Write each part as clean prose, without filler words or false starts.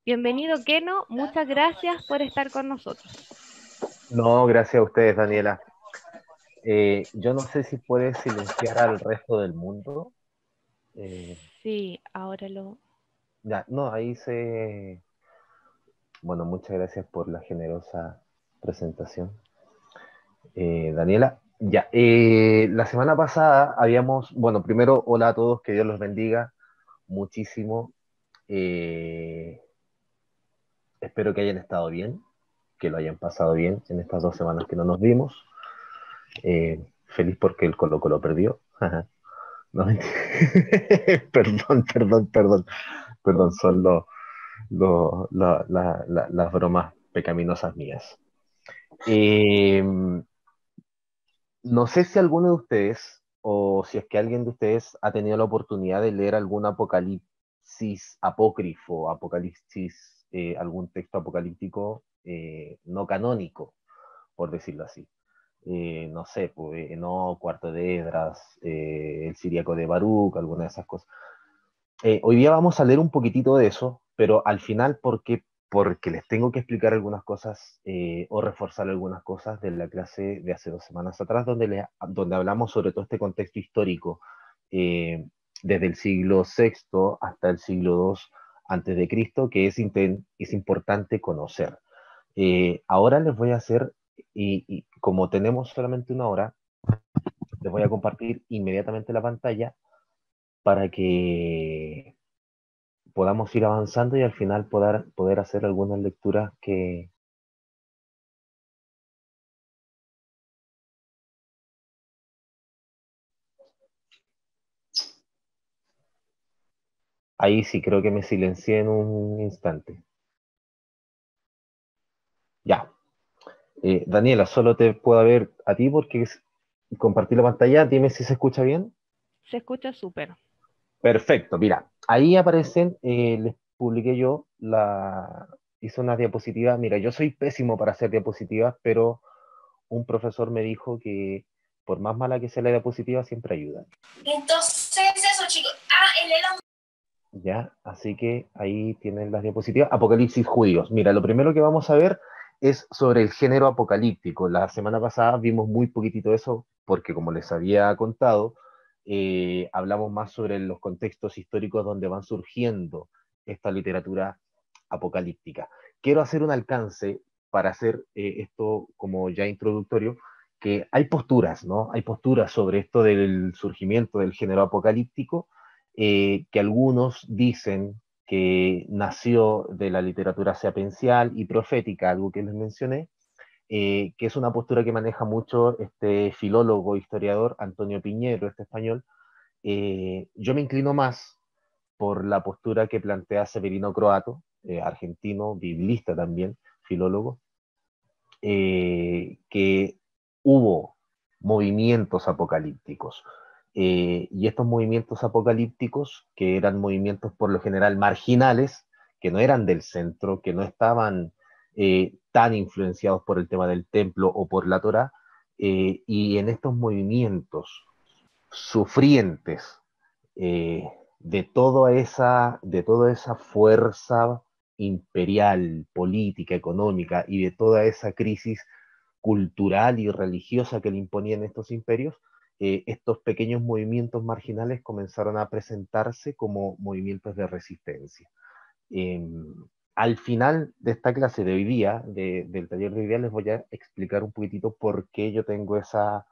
Bienvenido, Keno. Muchas gracias por estar con nosotros. No, gracias a ustedes, Daniela. Yo no sé si puedes silenciar al resto del mundo. Eh, Sí, ahora lo... ya, no, ahí se... Bueno, muchas gracias por la generosa presentación. Daniela, ya, la semana pasada habíamos, bueno, primero, hola a todos, que Dios los bendiga muchísimo. Eh, Espero que hayan estado bien, que lo hayan pasado bien en estas 2 semanas que no nos vimos. Feliz porque el Colo Colo perdió. No, mentira. Perdón, perdón, perdón, perdón, son las bromas pecaminosas mías. Eh, no sé si alguno de ustedes, o si es que alguien de ustedes ha tenido la oportunidad de leer algún apocalipsis apócrifo, apocalipsis, algún texto apocalíptico no canónico, por decirlo así. No sé, pues, no, Cuarto de Edras, el Siríaco de Baruch, alguna de esas cosas. Hoy día vamos a leer un poquitito de eso, pero al final, ¿por qué? Porque les tengo que explicar algunas cosas o reforzar algunas cosas de la clase de hace 2 semanas atrás, donde hablamos sobre todo este contexto histórico, eh, desde el siglo VI hasta el siglo II antes de Cristo, que es importante conocer. Ahora les voy a hacer, y como tenemos solamente 1 hora, les voy a compartir inmediatamente la pantalla para que podamos ir avanzando y al final poder hacer algunas lecturas que ahí sí creo que me silencié en un instante. Ya. Daniela, solo te puedo ver a ti porque compartí la pantalla. Dime si se escucha bien. Se escucha súper. Perfecto, mira, ahí aparecen, les publiqué yo, hice una diapositiva. Mira, yo soy pésimo para hacer diapositivas, pero un profesor me dijo que por más mala que sea la diapositiva, siempre ayuda. Entonces, eso, chicos. Ya, así que ahí tienen las diapositivas. Apocalipsis judíos. Mira, lo primero que vamos a ver es sobre el género apocalíptico. La semana pasada vimos muy poquitito de eso, porque como les había contado, hablamos más sobre los contextos históricos donde van surgiendo esta literatura apocalíptica. Quiero hacer un alcance para hacer esto como ya introductorio, que hay posturas, ¿no? Hay posturas sobre esto del surgimiento del género apocalíptico, que algunos dicen que nació de la literatura sapiensal y profética, algo que les mencioné, que es una postura que maneja mucho este filólogo, historiador Antonio Piñero, este español. Yo me inclino más por la postura que plantea Severino Croato, argentino, biblista también, filólogo, que hubo movimientos apocalípticos. Y estos movimientos apocalípticos, que eran movimientos por lo general marginales, que no eran del centro, que no estaban tan influenciados por el tema del templo o por la Torá, y en estos movimientos sufrientes de toda esa fuerza imperial, política, económica y de toda esa crisis cultural y religiosa que le imponían estos imperios, estos pequeños movimientos marginales comenzaron a presentarse como movimientos de resistencia. Eh, Al final de esta clase de hoy día, del taller de hoy día, les voy a explicar un poquitito por qué yo tengo esa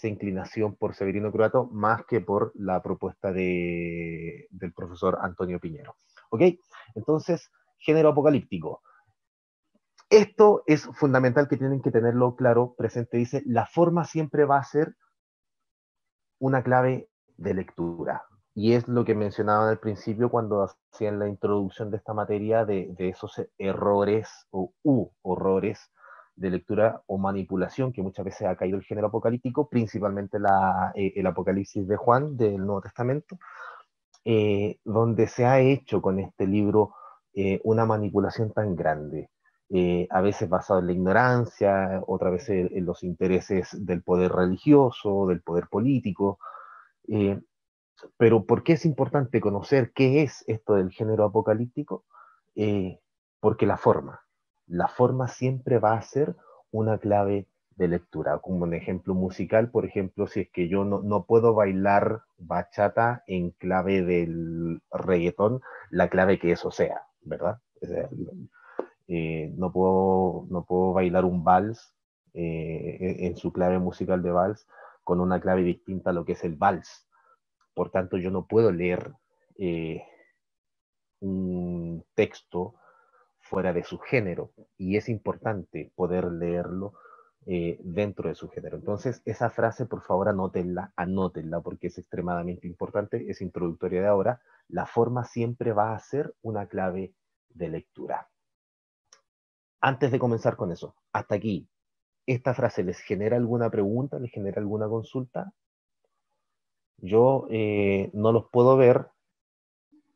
inclinación por Severino Croato más que por la propuesta del profesor Antonio Piñero. ¿Ok? Entonces, género apocalíptico. Esto es fundamental que tienen que tenerlo claro, presente. Dice, la forma siempre va a ser una clave de lectura. Y es lo que mencionaban al principio cuando hacían la introducción de esta materia de esos errores o horrores de lectura o manipulación que muchas veces ha caído el género apocalíptico, principalmente el Apocalipsis de Juan del Nuevo Testamento, donde se ha hecho con este libro una manipulación tan grande, a veces basado en la ignorancia, otras veces en los intereses del poder religioso, del poder político. eh, pero ¿por qué es importante conocer qué es esto del género apocalíptico? Porque la forma siempre va a ser una clave de lectura. Como un ejemplo musical, por ejemplo, si es que yo no puedo bailar bachata en clave del reggaetón, la clave que eso sea, ¿verdad? O sea, no puedo bailar un vals en su clave musical de vals con una clave distinta a lo que es el vals. Por tanto, yo no puedo leer eh, un texto fuera de su género y es importante poder leerlo dentro de su género. Entonces, esa frase, por favor, anótenla porque es extremadamente importante, es introductoria de ahora. La forma siempre va a ser una clave de lectura. Antes de comenzar con eso, hasta aquí, ¿esta frase les genera alguna pregunta, les genera alguna consulta? Yo no los puedo ver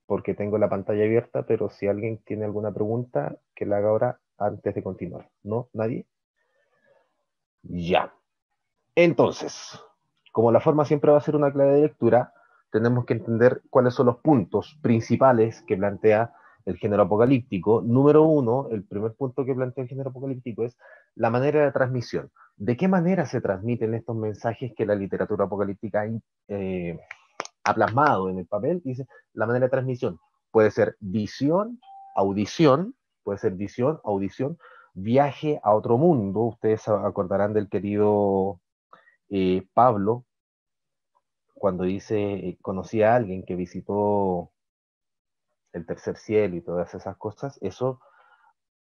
porque tengo la pantalla abierta, pero si alguien tiene alguna pregunta, que la haga ahora antes de continuar. ¿No? ¿Nadie? Ya. Entonces, como la forma siempre va a ser una clave de lectura, tenemos que entender cuáles son los puntos principales que plantea el género apocalíptico. Número uno, el primer punto que plantea el género apocalíptico es la manera de transmisión. ¿De qué manera se transmiten estos mensajes que la literatura apocalíptica ha plasmado en el papel? Dice, la manera de transmisión puede ser visión, audición, viaje a otro mundo. Ustedes acordarán del querido Pablo, cuando dice, conocí a alguien que visitó el tercer cielo y todas esas cosas, eso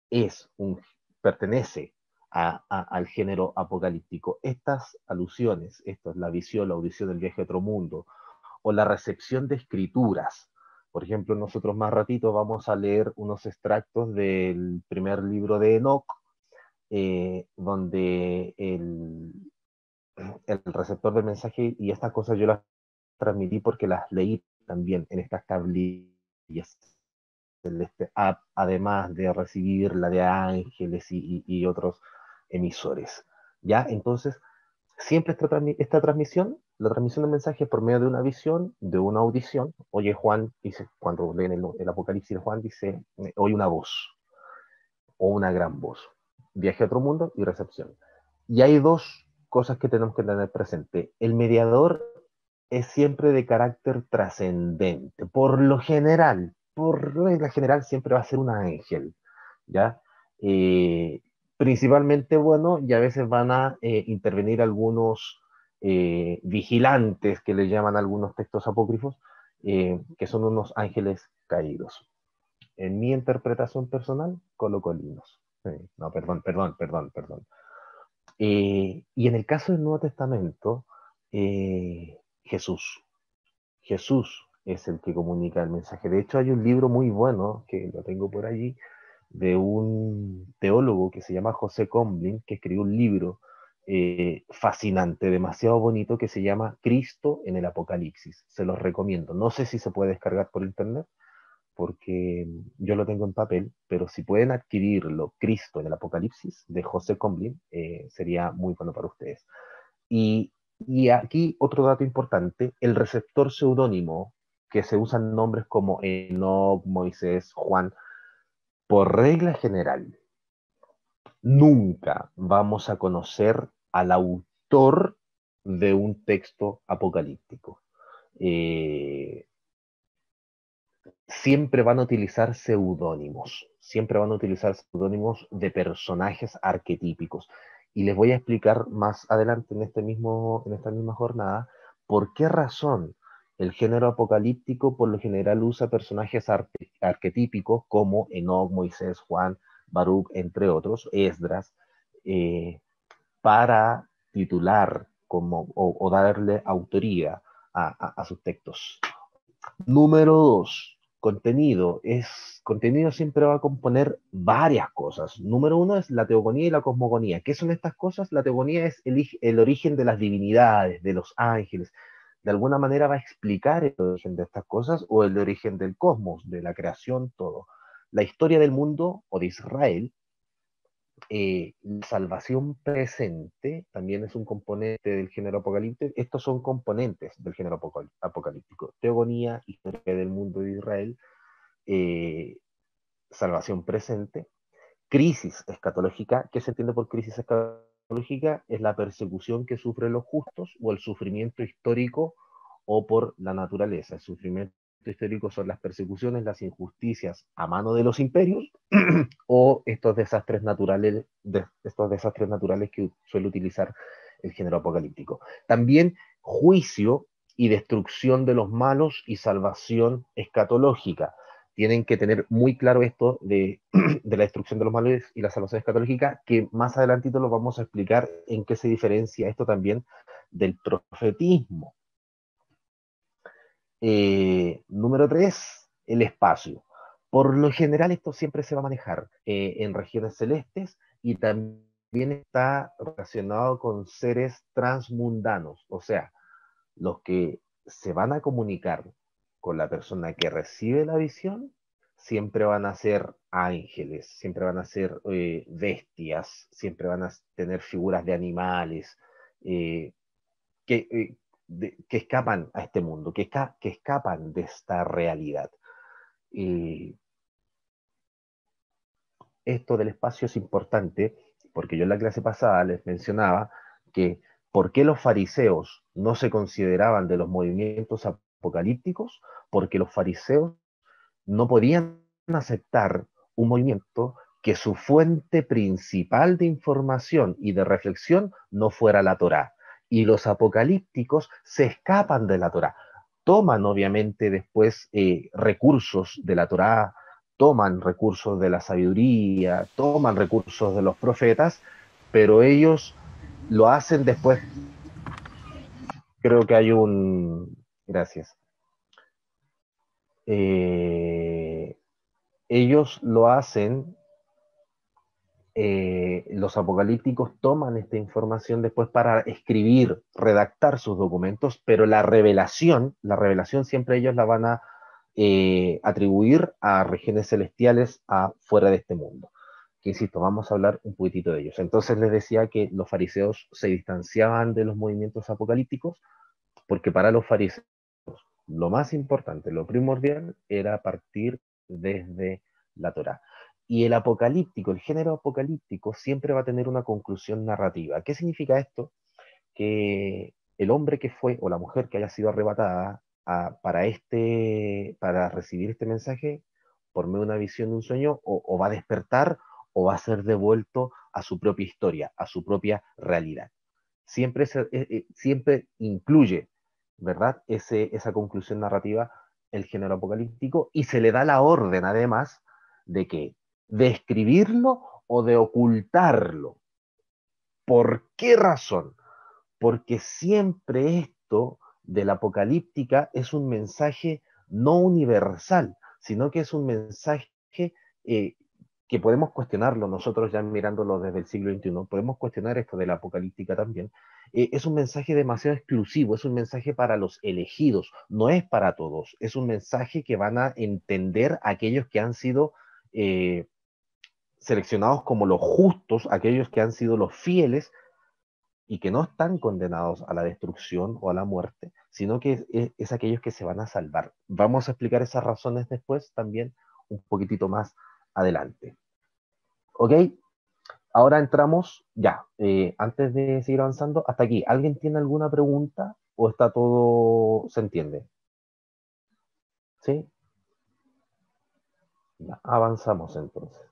es pertenece al género apocalíptico. Estas alusiones, esto es la visión, la audición del viaje a otro mundo, o la recepción de escrituras. Por ejemplo, nosotros más ratito vamos a leer unos extractos del primer libro de Enoch, donde el receptor del mensaje, y estas cosas yo las transmití porque las leí también en estas tablillas celeste, además de recibir la de ángeles y otros emisores. ¿Ya? Entonces, siempre esta transmisión, la transmisión del mensaje es por medio de una visión, de una audición. Oye, Juan dice, cuando leen el Apocalipsis de Juan, dice, oye una voz, o una gran voz. Viaje a otro mundo y recepción. Y hay dos cosas que tenemos que tener presente. El mediador es siempre de carácter trascendente. Por regla general, siempre va a ser un ángel, ¿ya? Principalmente, bueno, y a veces van a intervenir algunos vigilantes, que le llaman algunos textos apócrifos, que son unos ángeles caídos. En mi interpretación personal, colocolinos. No, perdón. Y en el caso del Nuevo Testamento, Jesús. Jesús es el que comunica el mensaje. De hecho, hay un libro muy bueno, que lo tengo por allí, de un teólogo que se llama José Comblin, que escribió un libro fascinante, demasiado bonito, que se llama Cristo en el Apocalipsis. Se los recomiendo. No sé si se puede descargar por internet, porque yo lo tengo en papel, pero si pueden adquirirlo, Cristo en el Apocalipsis, de José Comblin, sería muy bueno para ustedes. Y aquí otro dato importante, el receptor seudónimo, que se usan nombres como Enoch, Moisés, Juan, por regla general, nunca vamos a conocer al autor de un texto apocalíptico. Eh, Siempre van a utilizar seudónimos de personajes arquetípicos. Y les voy a explicar más adelante en esta misma jornada por qué razón el género apocalíptico por lo general usa personajes arquetípicos como Enoch, Moisés, Juan, Baruch, entre otros, Esdras, eh, para titular o darle autoría a sus textos. Número dos, contenido siempre va a componer varias cosas. Número uno es la teogonía y la cosmogonía. ¿Qué son estas cosas? La teogonía es el origen de las divinidades, de los ángeles. De alguna manera va a explicar el origen de estas cosas o el origen del cosmos, de la creación, todo. La historia del mundo o de Israel, la salvación presente también es un componente del género apocalíptico. Estos son componentes del género apocalíptico. Teogonía, historia del mundo de Israel, eh, salvación presente. Crisis escatológica, ¿qué se entiende por crisis escatológica? Es la persecución que sufren los justos o el sufrimiento histórico o por la naturaleza. El sufrimiento histórico son las persecuciones, las injusticias a mano de los imperios o estos desastres naturales que suele utilizar el género apocalíptico. También juicio y destrucción de los malos y salvación escatológica. Tienen que tener muy claro esto de la destrucción de los malos y la salvación escatológica, que más adelantito lo vamos a explicar en qué se diferencia esto también del profetismo. Número 3, el espacio. Por lo general esto siempre se va a manejar en regiones celestes y también está relacionado con seres transmundanos, o sea, los que se van a comunicar con la persona que recibe la visión siempre van a ser ángeles, siempre van a ser bestias, siempre van a tener figuras de animales eh, que, que escapan a este mundo, que escapan de esta realidad. Esto del espacio es importante porque yo en la clase pasada les mencionaba que ¿por qué los fariseos no se consideraban de los movimientos apocalípticos? Porque los fariseos no podían aceptar un movimiento que su fuente principal de información y de reflexión no fuera la Torá. Y los apocalípticos se escapan de la Torá. Toman obviamente después recursos de la Torá, toman recursos de la sabiduría, toman recursos de los profetas, pero ellos lo hacen después. Creo que hay un... Gracias. Ellos lo hacen, los apocalípticos toman esta información después para escribir, redactar sus documentos, pero la revelación siempre ellos la van a atribuir a regiones celestiales fuera de este mundo. Que insisto, vamos a hablar un poquitito de ellos. Entonces les decía que los fariseos se distanciaban de los movimientos apocalípticos porque para los fariseos lo más importante, lo primordial, era partir desde la Torá. Y el apocalíptico, el género apocalíptico, siempre va a tener una conclusión narrativa. ¿Qué significa esto? Que el hombre que fue, o la mujer que haya sido arrebatada para recibir este mensaje, por medio de una visión de un sueño, o va a despertar o va a ser devuelto a su propia historia, a su propia realidad. Siempre incluye, ¿verdad? Esa conclusión narrativa, el género apocalíptico, y se le da la orden, además, de que de escribirlo o de ocultarlo. ¿Por qué razón? Porque siempre esto de la apocalíptica es un mensaje no universal, sino que es un mensaje eh, que podemos cuestionarlo nosotros ya mirándolo desde el siglo XXI, podemos cuestionar esto de la apocalíptica también. Es un mensaje demasiado exclusivo, es un mensaje para los elegidos, no es para todos, es un mensaje que van a entender aquellos que han sido seleccionados como los justos, aquellos que han sido los fieles y que no están condenados a la destrucción o a la muerte, sino que es aquellos que se van a salvar. Vamos a explicar esas razones después también un poquitito más adelante. ¿Ok? Ahora entramos, ya, antes de seguir avanzando, hasta aquí. ¿Alguien tiene alguna pregunta o está todo, se entiende? ¿Sí? Ya, avanzamos entonces.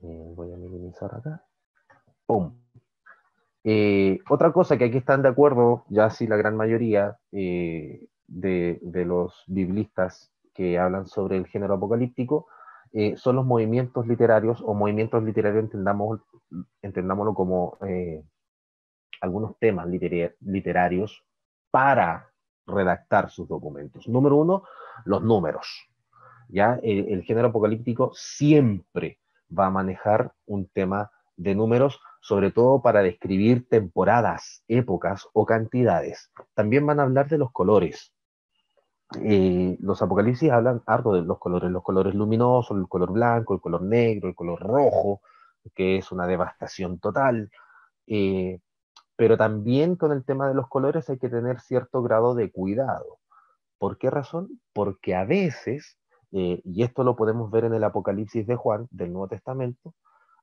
Voy a minimizar acá. ¡Pum! Otra cosa que aquí están de acuerdo, ya sí la gran mayoría de los biblistas que hablan sobre el género apocalíptico, son los movimientos literarios, o movimientos literarios entendámoslo como algunos temas literarios para redactar sus documentos. Número uno, los números. ¿Ya? El género apocalíptico siempre va a manejar un tema de números, sobre todo para describir temporadas, épocas o cantidades. También van a hablar de los colores. Los apocalipsis hablan harto de los colores luminosos, el color blanco, el color negro, el color rojo, que es una devastación total. Eh, pero también con el tema de los colores hay que tener cierto grado de cuidado. ¿Por qué razón? Porque a veces Y esto lo podemos ver en el Apocalipsis de Juan, del Nuevo Testamento.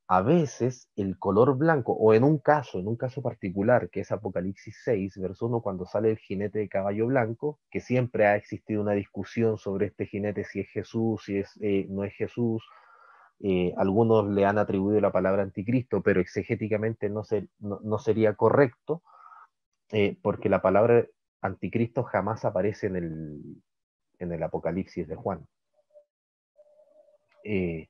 A veces el color blanco, o en un caso particular, que es Apocalipsis 6, verso 1, cuando sale el jinete de caballo blanco, que siempre ha existido una discusión sobre este jinete, si es Jesús, si es, no es Jesús. Algunos le han atribuido la palabra anticristo, pero exegéticamente no sería correcto, porque la palabra anticristo jamás aparece en el Apocalipsis de Juan. Eh,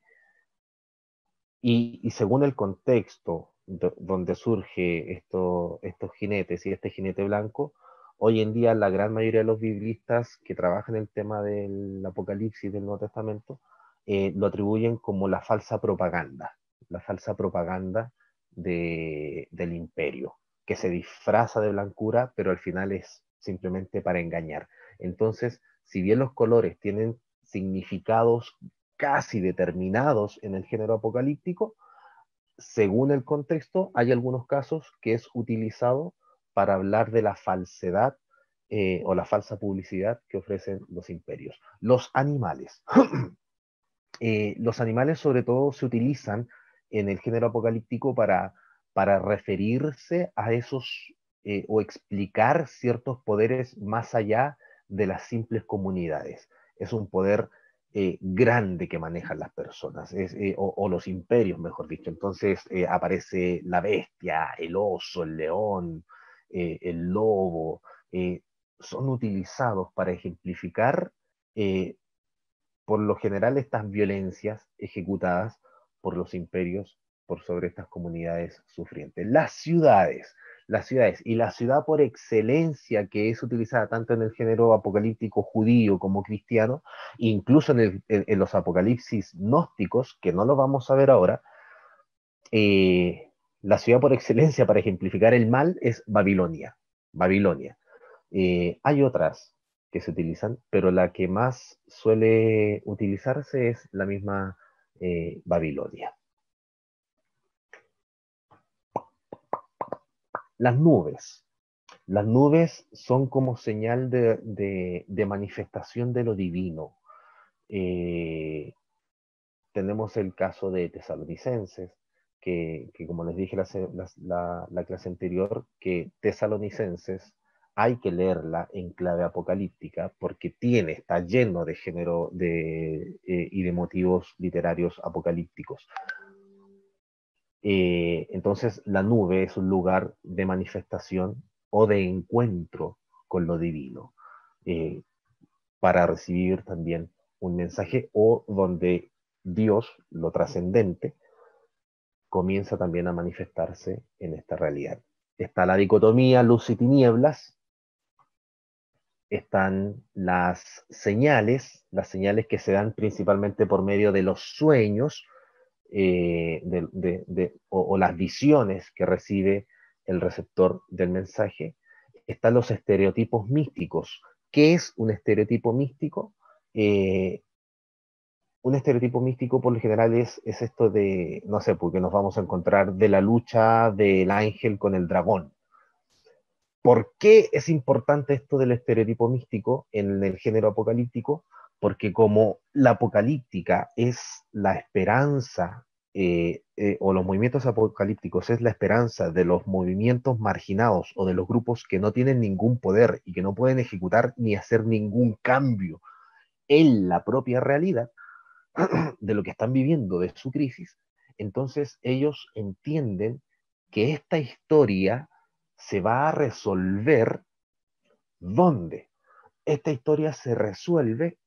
y según el contexto donde surge estos jinetes y este jinete blanco, hoy en día la gran mayoría de los biblistas que trabajan el tema del Apocalipsis del Nuevo Testamento lo atribuyen como la falsa propaganda del imperio, que se disfraza de blancura, pero al final es simplemente para engañar. Entonces, si bien los colores tienen significados casi determinados en el género apocalíptico, según el contexto, hay algunos casos que es utilizado para hablar de la falsedad o la falsa publicidad que ofrecen los imperios. Los animales. Los animales sobre todo se utilizan en el género apocalíptico para referirse a esos o explicar ciertos poderes más allá de las simples comunidades. Es un poder grande que manejan las personas, o los imperios, mejor dicho. Entonces aparece la bestia, el oso, el león, el lobo, eh, son utilizados para ejemplificar por lo general estas violencias ejecutadas por los imperios por sobre estas comunidades sufrientes. Las ciudades y la ciudad por excelencia que es utilizada tanto en el género apocalíptico judío como cristiano, incluso en los apocalipsis gnósticos, que no lo vamos a ver ahora, la ciudad por excelencia para ejemplificar el mal es Babilonia. Babilonia. Hay otras que se utilizan, pero la que más suele utilizarse es la misma Babilonia. Las nubes. Las nubes son como señal de manifestación de lo divino. Eh, Tenemos el caso de Tesalonicenses, que como les dije la clase anterior, que Tesalonicenses hay que leerla en clave apocalíptica porque está lleno de género y de motivos literarios apocalípticos. Entonces la nube es un lugar de manifestación o de encuentro con lo divino, eh, para recibir también un mensaje o donde Dios, lo trascendente, comienza también a manifestarse en esta realidad. Está la dicotomía luz y tinieblas, están las señales que se dan principalmente por medio de los sueños o las visiones que recibe el receptor del mensaje. Están los estereotipos místicos. ¿Qué es un estereotipo místico? Un estereotipo místico por lo general es esto de, no sé, porque nos vamos a encontrar de la lucha del ángel con el dragón. ¿Por qué es importante esto del estereotipo místico en el género apocalíptico? Porque como la apocalíptica es la esperanza, o los movimientos apocalípticos es la esperanza de los movimientos marginados o de los grupos que no tienen ningún poder y que no pueden ejecutar ni hacer ningún cambio en la propia realidad, de lo que están viviendo, de su crisis, entonces ellos entienden que esta historia se va a resolver. ¿Dónde? Esta historia se resuelve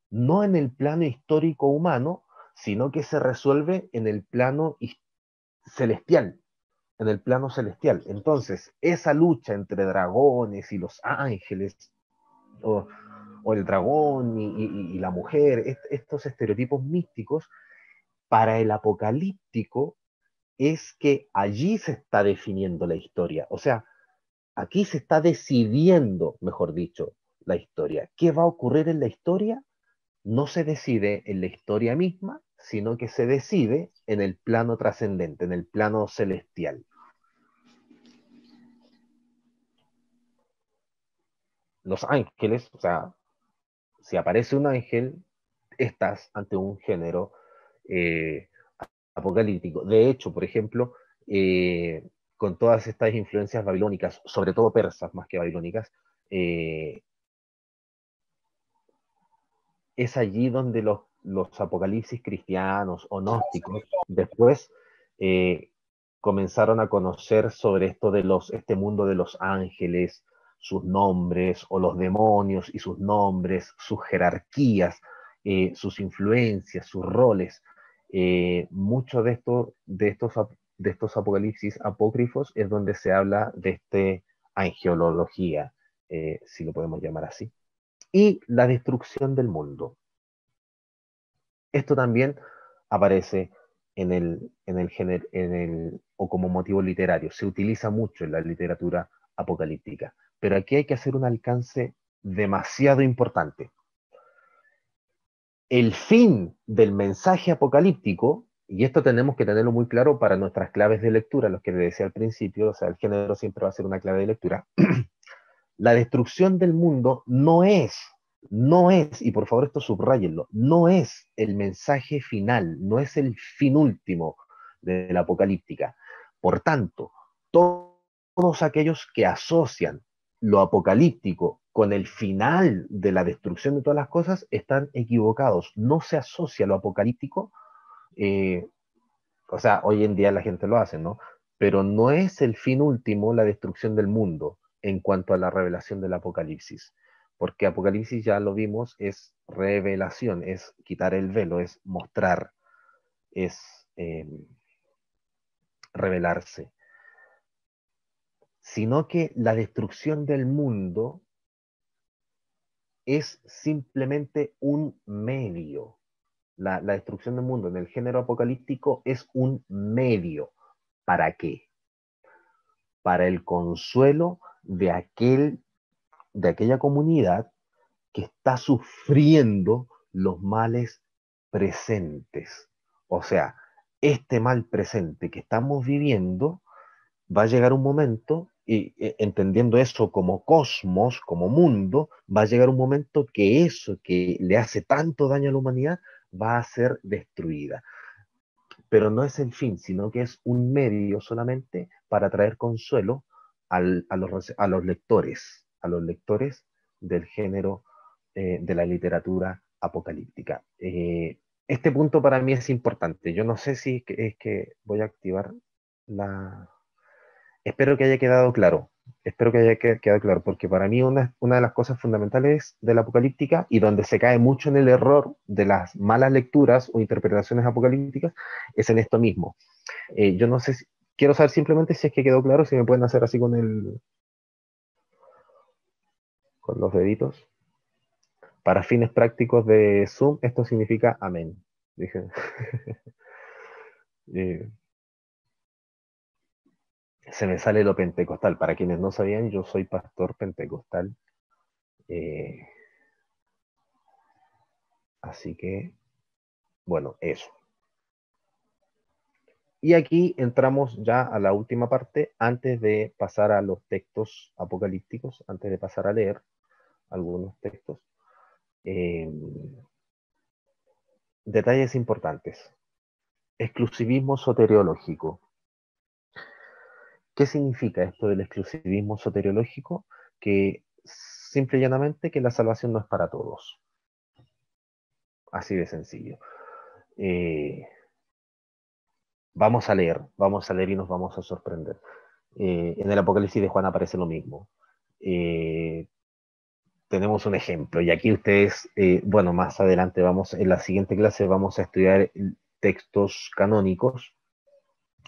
no en el plano histórico humano, sino que se resuelve en el plano celestial, en el plano celestial. Entonces, esa lucha entre dragones y los ángeles, o, o el dragón y la mujer, estos estereotipos místicos, para el apocalíptico es que allí se está definiendo la historia. O sea, aquí se está decidiendo, mejor dicho, la historia. ¿Qué va a ocurrir en la historia? No se decide en la historia misma, sino que se decide en el plano trascendente, en el plano celestial. Los ángeles, o sea, si aparece un ángel, estás ante un género apocalíptico. De hecho, por ejemplo, con todas estas influencias babilónicas, sobre todo persas más que babilónicas, es allí donde los apocalipsis cristianos o gnósticos después comenzaron a conocer sobre esto de este mundo de los ángeles, sus nombres, o los demonios y sus nombres, sus jerarquías, sus influencias, sus roles. Mucho de estos apocalipsis apócrifos es donde se habla de esta angelología, si lo podemos llamar así, y la destrucción del mundo. Esto también aparece o como motivo literario. Se utiliza mucho en la literatura apocalíptica. Pero aquí hay que hacer un alcance demasiado importante. El fin del mensaje apocalíptico, y esto tenemos que tenerlo muy claro para nuestras claves de lectura, los que les decía al principio, o sea, el género siempre va a ser una clave de lectura. La destrucción del mundo no es, y por favor esto subrayenlo, no es el mensaje final, no es el fin último de la apocalíptica. Por tanto, todos aquellos que asocian lo apocalíptico con el final de la destrucción de todas las cosas están equivocados. No se asocia lo apocalíptico, o sea, hoy en día la gente lo hace, ¿no? Pero no es el fin último la destrucción del mundo en cuanto a la revelación del Apocalipsis. Porque Apocalipsis, ya lo vimos, es revelación, es quitar el velo, es mostrar, es revelarse. Sino que la destrucción del mundo es simplemente un medio. La destrucción del mundo en el género apocalíptico es un medio. ¿Para qué? Para el consuelo de aquella comunidad que está sufriendo los males presentes. O sea, este mal presente que estamos viviendo va a llegar un momento, y entendiendo eso como cosmos, como mundo, va a llegar un momento que eso que le hace tanto daño a la humanidad va a ser destruida. Pero no es el fin, sino que es un medio solamente para traer consuelo a los lectores del género de la literatura apocalíptica. Este punto para mí es importante. Yo no sé si es que voy a activar la... Espero que haya quedado claro. Espero que haya quedado claro, porque para mí una de las cosas fundamentales de la apocalíptica y donde se cae mucho en el error de las malas lecturas o interpretaciones apocalípticas es en esto mismo. Yo no sé quiero saber simplemente si es que quedó claro, si me pueden hacer así con los deditos. Para fines prácticos de Zoom, esto significa amén. Dije. eh, Se me sale lo pentecostal. Para quienes no sabían, yo soy pastor pentecostal. Eh, Así que, bueno, eso. Y aquí entramos ya a la última parte, antes de pasar a los textos apocalípticos, antes de pasar a leer algunos textos. Detalles importantes. Exclusivismo soteriológico. ¿Qué significa esto del exclusivismo soteriológico? Que simple y llanamente que la salvación no es para todos. Así de sencillo. Vamos a leer y nos vamos a sorprender. En el Apocalipsis de Juan aparece lo mismo. Tenemos un ejemplo, y aquí ustedes, bueno, más adelante en la siguiente clase vamos a estudiar textos canónicos.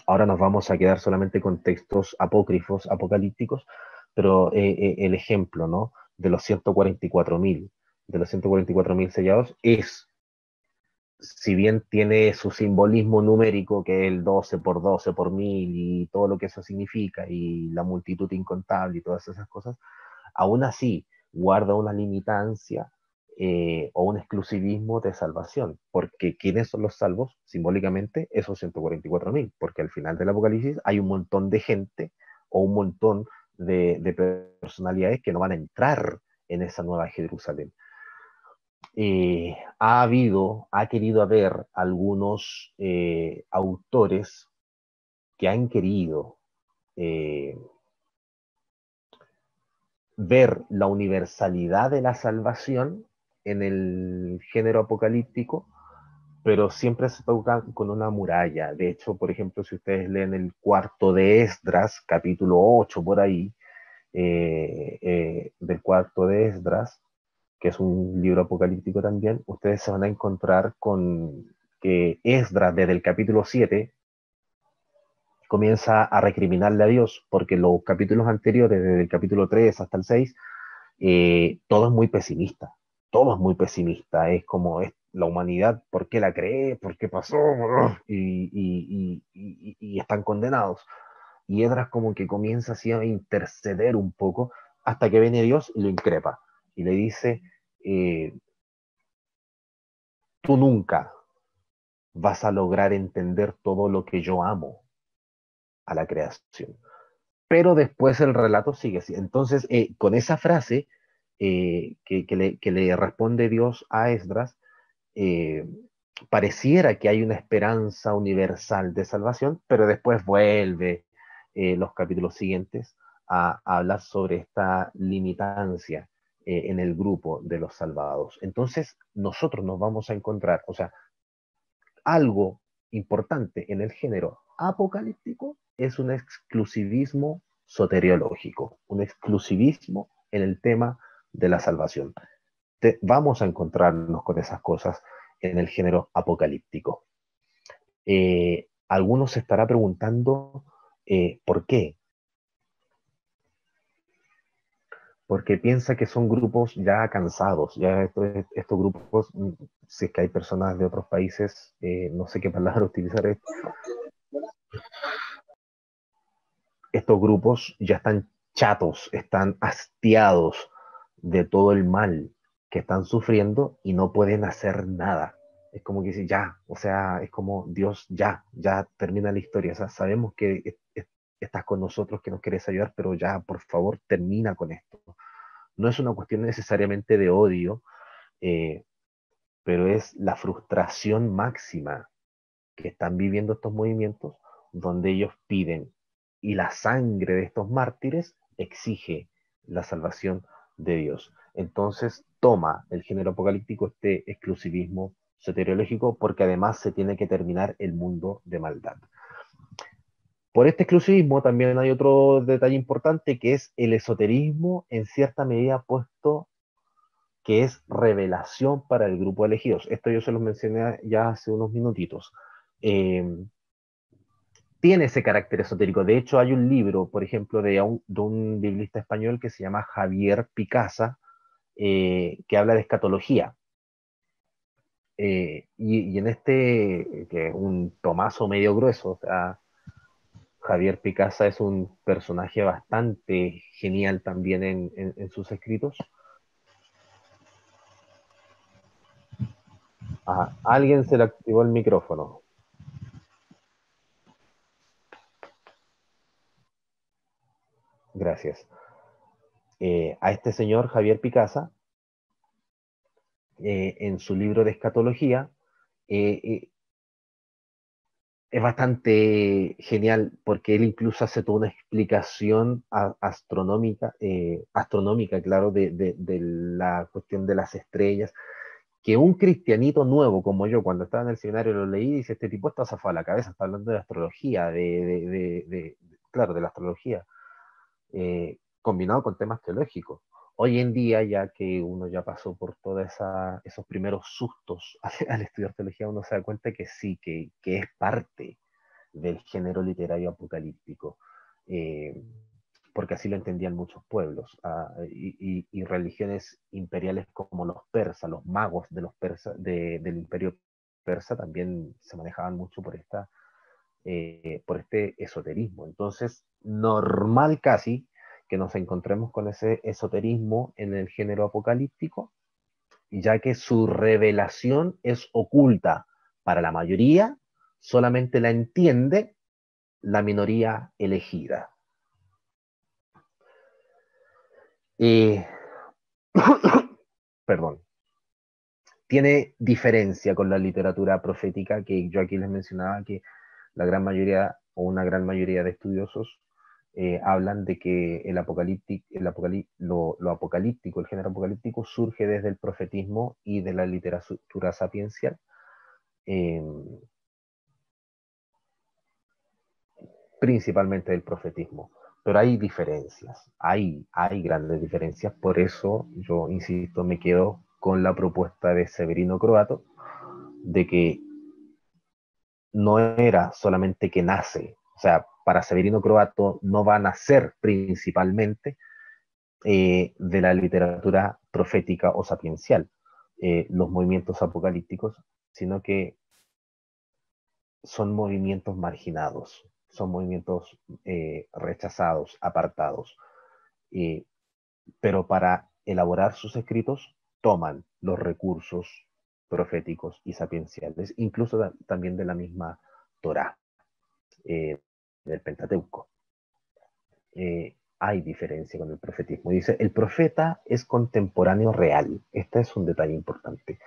Ahora nos vamos a quedar solamente con textos apócrifos, apocalípticos, pero el ejemplo, ¿no? De los 144.000 sellados es, si bien tiene su simbolismo numérico, que es el 12 por 12 por 1000 y todo lo que eso significa, y la multitud incontable y todas esas cosas, aún así guarda una limitancia o un exclusivismo de salvación, porque ¿quiénes son los salvos? Simbólicamente, esos 144.000, porque al final del Apocalipsis hay un montón de gente o un montón de personalidades que no van a entrar en esa nueva Jerusalén. ha querido haber algunos autores que han querido ver la universalidad de la salvación en el género apocalíptico, pero siempre se tocan con una muralla. De hecho, por ejemplo, si ustedes leen el cuarto de Esdras, capítulo 8 por ahí, del cuarto de Esdras, que es un libro apocalíptico también, ustedes se van a encontrar con que Esdras desde el capítulo 7 comienza a recriminarle a Dios, porque los capítulos anteriores, desde el capítulo 3 hasta el 6, todo es muy pesimista, todo es muy pesimista, es como es la humanidad, ¿por qué la cree? ¿Por qué pasó? Y están condenados. Y Edras como que comienza así a interceder un poco hasta que viene Dios y lo increpa y le dice, eh, tú nunca vas a lograr entender todo lo que yo amo a la creación. Pero después el relato sigue así. Entonces, con esa frase que le responde Dios a Esdras, eh, pareciera que hay una esperanza universal de salvación, pero después vuelve los capítulos siguientes a hablar sobre esta limitancia en el grupo de los salvados. Entonces, nosotros nos vamos a encontrar, o sea, algo importante en el género apocalíptico es un exclusivismo soteriológico, un exclusivismo en el tema de la salvación. Vamos a encontrarnos con esas cosas en el género apocalíptico. Algunos se estará preguntando ¿por qué? Porque piensa que son grupos ya cansados, ya estos grupos, si es que hay personas de otros países, no sé qué palabra utilizar, estos grupos ya están chatos, están hastiados de todo el mal que están sufriendo y no pueden hacer nada. Es como que dice, ya, o sea, es como Dios, ya termina la historia. O sea, sabemos que estás con nosotros, que nos quieres ayudar, pero ya, por favor, termina con esto. No es una cuestión necesariamente de odio, eh, pero es la frustración máxima que están viviendo estos movimientos, donde ellos piden, y la sangre de estos mártires exige la salvación de Dios. Entonces toma el género apocalíptico este exclusivismo soteriológico, porque además se tiene que terminar el mundo de maldad. Por este exclusivismo también hay otro detalle importante, que es el esoterismo en cierta medida puesto, que es revelación para el grupo de elegidos. Esto yo se los mencioné ya hace unos minutitos. Eh, Tiene ese carácter esotérico. De hecho, hay un libro, por ejemplo, de un biblista español que se llama Javier Picasa, que habla de escatología. Y en este, que es un tomazo medio grueso, o sea, Javier Picasa es un personaje bastante genial también en sus escritos. Ajá, alguien se le activó el micrófono. Gracias. A este señor, Javier Picasa, en su libro de escatología, eh, es bastante genial porque él incluso hace toda una explicación astronómica, claro, de la cuestión de las estrellas, que un cristianito nuevo como yo, cuando estaba en el seminario lo leí y dice, este tipo está zafado a la cabeza, está hablando de astrología, claro, de la astrología, combinado con temas teológicos. Hoy en día, ya que uno ya pasó por todos esos primeros sustos al estudiar teología, uno se da cuenta que sí, que es parte del género literario apocalíptico, eh, porque así lo entendían muchos pueblos y religiones imperiales como los persas, los magos de los persas, del imperio persa también se manejaban mucho por este esoterismo. Entonces, normal casi que nos encontremos con ese esoterismo en el género apocalíptico, ya que su revelación es oculta para la mayoría, solamente la entiende la minoría elegida. Eh, perdón. tiene diferencia con la literatura profética, que yo aquí les mencionaba que la gran mayoría o una gran mayoría de estudiosos hablan de que lo apocalíptico, el género apocalíptico, surge desde el profetismo y de la literatura sapiencial. Eh, Principalmente del profetismo. Pero hay diferencias, hay grandes diferencias, por eso yo insisto, me quedo con la propuesta de Severino Croato, de que no era solamente que nace, o sea, para Severino Croato no va a nacer principalmente de la literatura profética o sapiencial, los movimientos apocalípticos, sino que son movimientos marginados, son movimientos rechazados, apartados, eh, pero para elaborar sus escritos toman los recursos proféticos y sapienciales, incluso también de la misma Torá, del Pentateuco. Hay diferencia con el profetismo. Dice, el profeta es contemporáneo real. Este es un detalle importante.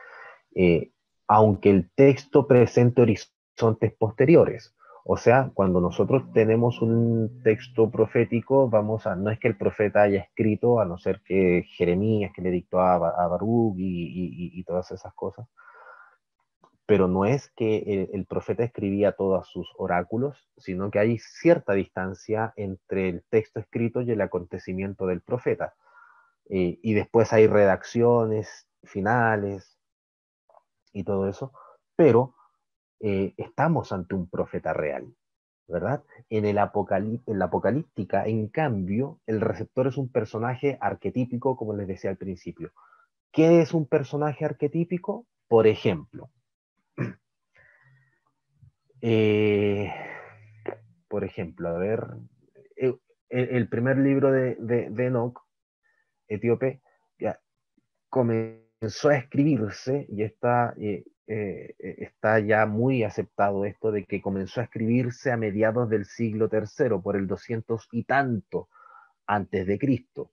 Eh, Aunque el texto presente horizontes posteriores. O sea, cuando nosotros tenemos un texto profético, no es que el profeta haya escrito, a no ser que Jeremías, que le dictó a Baruch y todas esas cosas, pero no es que el profeta escribía todos sus oráculos, sino que hay cierta distancia entre el texto escrito y el acontecimiento del profeta. Y después hay redacciones finales y todo eso, pero estamos ante un profeta real, ¿verdad? En la apocalíptica, en cambio, el receptor es un personaje arquetípico, como les decía al principio. ¿Qué es un personaje arquetípico? Por ejemplo, eh, a ver, eh, el primer libro de Enoch, etíope, ya comenzó a escribirse y está ya muy aceptado esto de que comenzó a escribirse a mediados del siglo III, por el 200 y tanto antes de Cristo.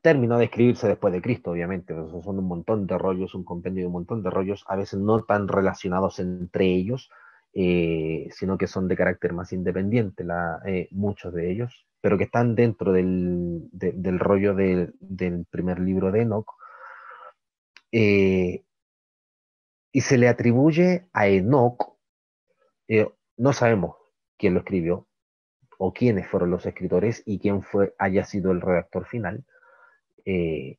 Terminó de escribirse después de Cristo, obviamente, son un montón de rollos, un compendio de un montón de rollos, a veces no tan relacionados entre ellos, sino que son de carácter más independiente, muchos de ellos, pero que están dentro del rollo del primer libro de Enoch, eh, y se le atribuye a Enoch, no sabemos quién lo escribió, o quiénes fueron los escritores, y quién haya sido el redactor final, eh,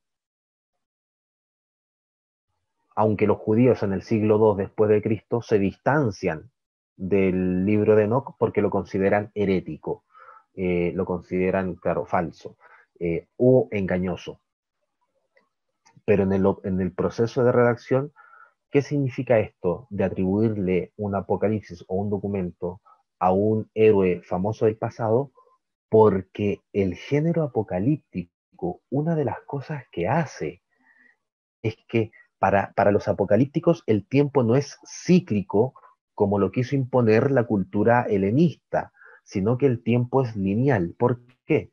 aunque los judíos en el siglo II después de Cristo se distancian del libro de Enoch porque lo consideran herético, lo consideran, claro, falso o engañoso. Pero en el proceso de redacción, ¿qué significa esto de atribuirle un apocalipsis o un documento a un héroe famoso del pasado? Porque el género apocalíptico, una de las cosas que hace es que para los apocalípticos el tiempo no es cíclico como lo quiso imponer la cultura helenista, sino que el tiempo es lineal. ¿Por qué?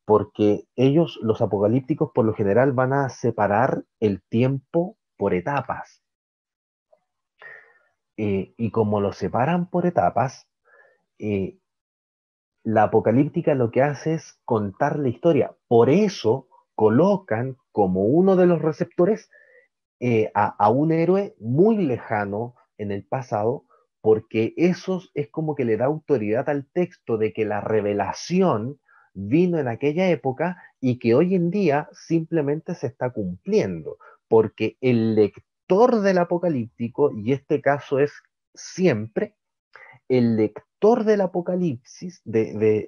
Porque ellos, los apocalípticos, por lo general van a separar el tiempo por etapas. Y como lo separan por etapas, eh, la apocalíptica lo que hace es contar la historia. Por eso colocan como uno de los receptores a un héroe muy lejano en el pasado, porque eso es como que le da autoridad al texto de que la revelación vino en aquella época y que hoy en día simplemente se está cumpliendo, porque el lector del apocalíptico, y este caso es siempre, el lector del Apocalipsis,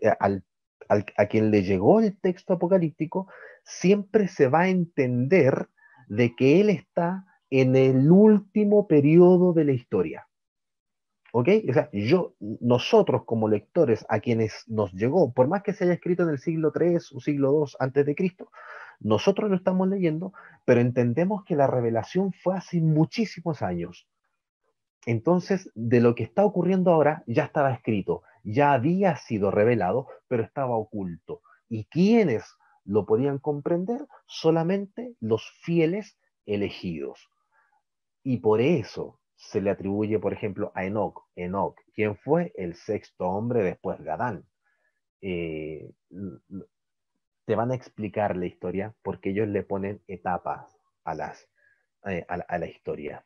a quien le llegó el texto apocalíptico, siempre se va a entender de que él está en el último periodo de la historia. ¿Ok? O sea, nosotros como lectores a quienes nos llegó, por más que se haya escrito en el siglo III o siglo II antes de Cristo, nosotros lo estamos leyendo, pero entendemos que la revelación fue hace muchísimos años. Entonces, de lo que está ocurriendo ahora ya estaba escrito, ya había sido revelado, pero estaba oculto. ¿Y quiénes lo podían comprender? Solamente los fieles elegidos. Y por eso se le atribuye, por ejemplo, a Enoc. Enoc, ¿quién fue? El sexto hombre después de Adán. Eh, te van a explicar la historia porque ellos le ponen etapas a, a la historia.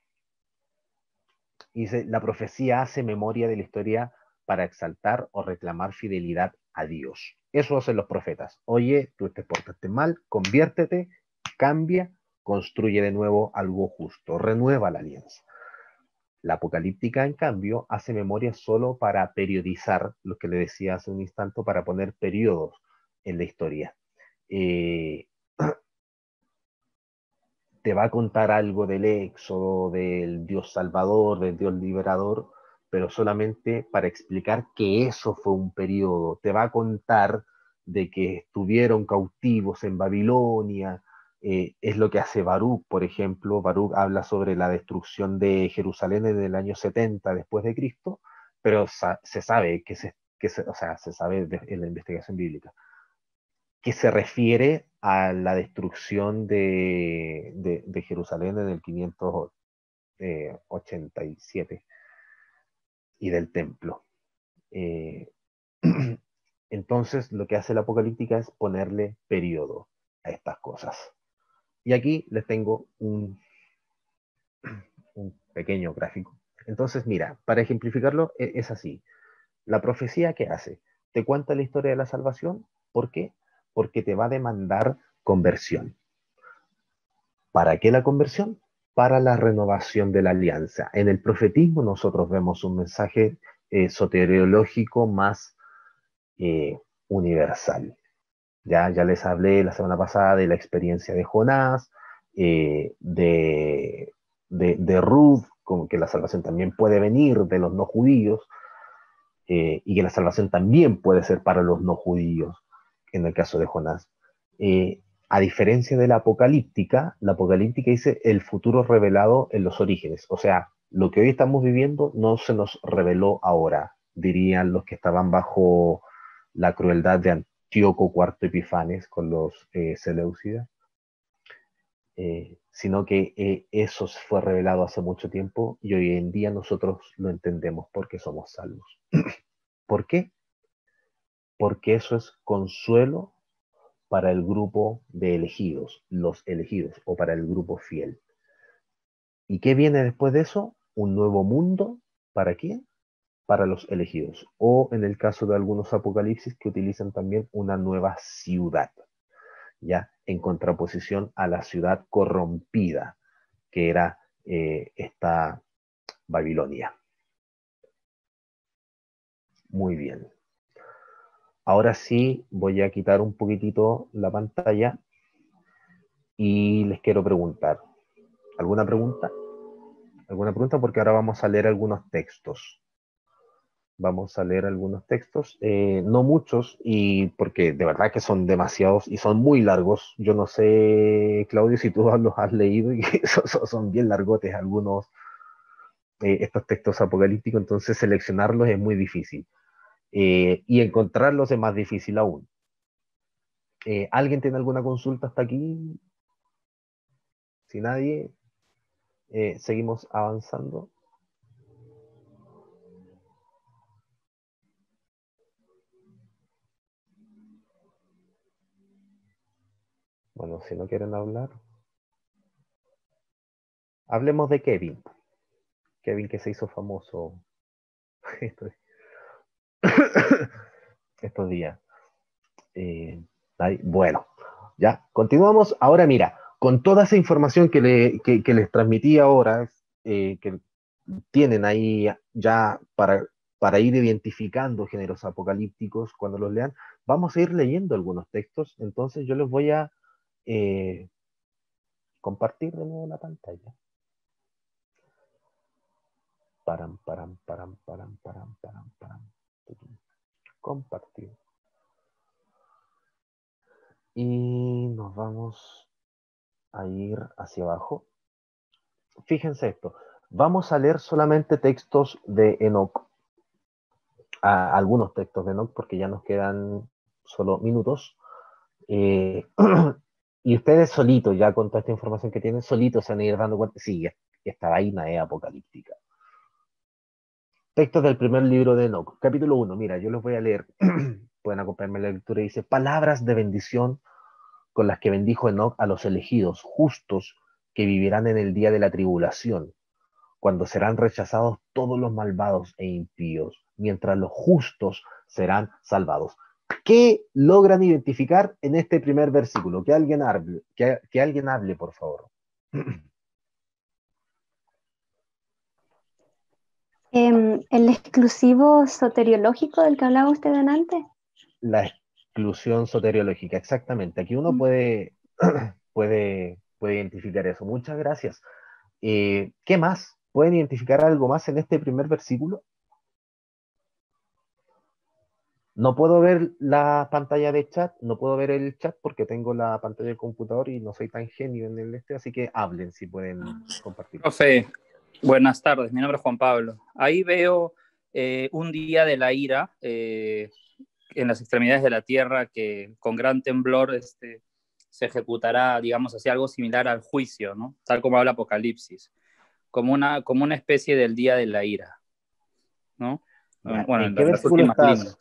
Y dice, la profecía hace memoria de la historia para exaltar o reclamar fidelidad a Dios. Eso hacen los profetas. Oye, tú te portaste mal, conviértete, cambia, construye de nuevo algo justo, renueva la alianza. La apocalíptica, en cambio, hace memoria solo para periodizar, lo que le decía hace un instante, para poner periodos en la historia. Eh, te va a contar algo del éxodo, del Dios salvador, del Dios liberador, pero solamente para explicar que eso fue un periodo. Te va a contar de que estuvieron cautivos en Babilonia. Es lo que hace Baruch, por ejemplo. Baruch habla sobre la destrucción de Jerusalén en el año 70 después de Cristo, pero se sabe o sea, se sabe en la investigación bíblica que se refiere a la destrucción de Jerusalén en el 587 y del templo. Entonces, lo que hace la apocalíptica es ponerle periodo a estas cosas. Y aquí les tengo un pequeño gráfico. Entonces, mira, para ejemplificarlo, es así. La profecía, ¿qué hace? Te cuenta la historia de la salvación. ¿Por qué? Porque te va a demandar conversión. ¿Para qué la conversión? Para la renovación de la alianza. En el profetismo nosotros vemos un mensaje soteriológico más universal. Ya les hablé la semana pasada de la experiencia de Jonás, de Ruth, como que la salvación también puede venir de los no judíos, y que la salvación también puede ser para los no judíos, en el caso de Jonás. A diferencia de la apocalíptica dice el futuro revelado en los orígenes. O sea, lo que hoy estamos viviendo no se nos reveló ahora, dirían los que estaban bajo la crueldad de Antíoco IV Epifanes con los Seleucidas, sino que eso fue revelado hace mucho tiempo y hoy en día nosotros lo entendemos porque somos salvos. ¿Por qué? Porque eso es consuelo para el grupo de elegidos, los elegidos, o para el grupo fiel. ¿Y qué viene después de eso? Un nuevo mundo. ¿Para quién? Para los elegidos. O en el caso de algunos apocalipsis que utilizan también una nueva ciudad, ya en contraposición a la ciudad corrompida que era esta Babilonia. Muy bien. Ahora sí voy a quitar un poquitito la pantalla y les quiero preguntar. ¿Alguna pregunta? ¿Alguna pregunta? Porque ahora vamos a leer algunos textos. Vamos a leer algunos textos, no muchos, y porque de verdad que son demasiados y son muy largos. Yo no sé, Claudio, si tú los has leído y son bien largotes algunos, estos textos apocalípticos, entonces seleccionarlos es muy difícil. Y encontrarlos es más difícil aún. ¿Alguien tiene alguna consulta hasta aquí? Si nadie, seguimos avanzando. Bueno, si no quieren hablar, hablemos de Kevin. Kevin que se hizo famoso estos días. Bueno, ya, continuamos. Ahora mira, con toda esa información que les transmití ahora, que tienen ahí ya para ir identificando géneros apocalípticos cuando los lean, vamos a ir leyendo algunos textos. Entonces yo les voy a compartir de nuevo la pantalla. Param, param, param, param, param, param, param. Compartir. Y nos vamos a ir hacia abajo. Fíjense esto. Vamos a leer solamente textos de Enoch. Algunos textos de Enoch porque ya nos quedan solo minutos. Y ustedes solitos, ya con toda esta información que tienen, solitos se van a ir dando cuenta, sí, esta vaina es apocalíptica. Textos del primer libro de Enoch, capítulo 1, mira, yo los voy a leer, pueden acompañarme en la lectura, dice, palabras de bendición con las que bendijo Enoch a los elegidos, justos, que vivirán en el día de la tribulación, cuando serán rechazados todos los malvados e impíos, mientras los justos serán salvados. ¿Qué logran identificar en este primer versículo? Que alguien hable, que alguien hable, por favor. El exclusivo soteriológico del que hablaba usted antes. La exclusión soteriológica, exactamente. Aquí uno puede identificar eso. Muchas gracias. ¿Qué más? ¿Pueden identificar algo más en este primer versículo? No puedo ver la pantalla de chat, no puedo ver el chat porque tengo la pantalla del computador y no soy tan genio en el así que hablen si pueden compartir. Profe, buenas tardes, mi nombre es Juan Pablo. Ahí veo un día de la ira en las extremidades de la tierra que con gran temblor se ejecutará, digamos así, algo similar al juicio, ¿no? Tal como habla Apocalipsis, como una especie del día de la ira, ¿no? Ya, Bueno, ¿en qué en las versículo últimas estás? líneas.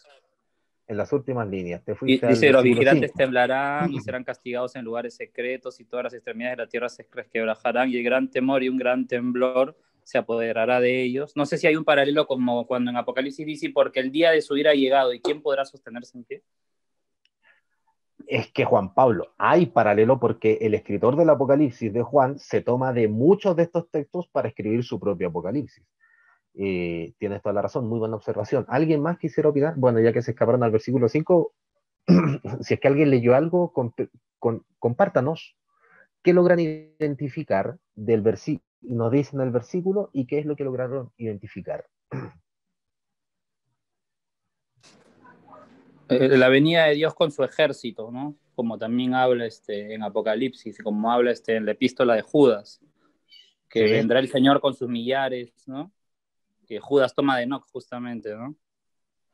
En las últimas líneas. Te Y fuiste al dice, los versículo vigilantes 5. temblarán y serán castigados en lugares secretos y todas las extremidades de la tierra se resquebrajarán y el gran temor y un gran temblor se apoderará de ellos. No sé si hay un paralelo como cuando en Apocalipsis dice, porque el día de su ira ha llegado y ¿quién podrá sostenerse en pie? Es que Juan Pablo, hay paralelo porque el escritor del Apocalipsis de Juan se toma de muchos de estos textos para escribir su propio Apocalipsis. Tienes toda la razón, muy buena observación. ¿Alguien más quisiera opinar? Bueno, ya que se escaparon al versículo 5, si es que alguien leyó algo, compártanos. ¿Qué logran identificar del versículo? Nos dicen el versículo y qué es lo que lograron identificar. La venida de Dios con su ejército, ¿no? Como también habla en Apocalipsis, como habla en la epístola de Judas, que Sí, vendrá el Señor con sus millares, ¿no? Que Judas toma de Enoch justamente, ¿no?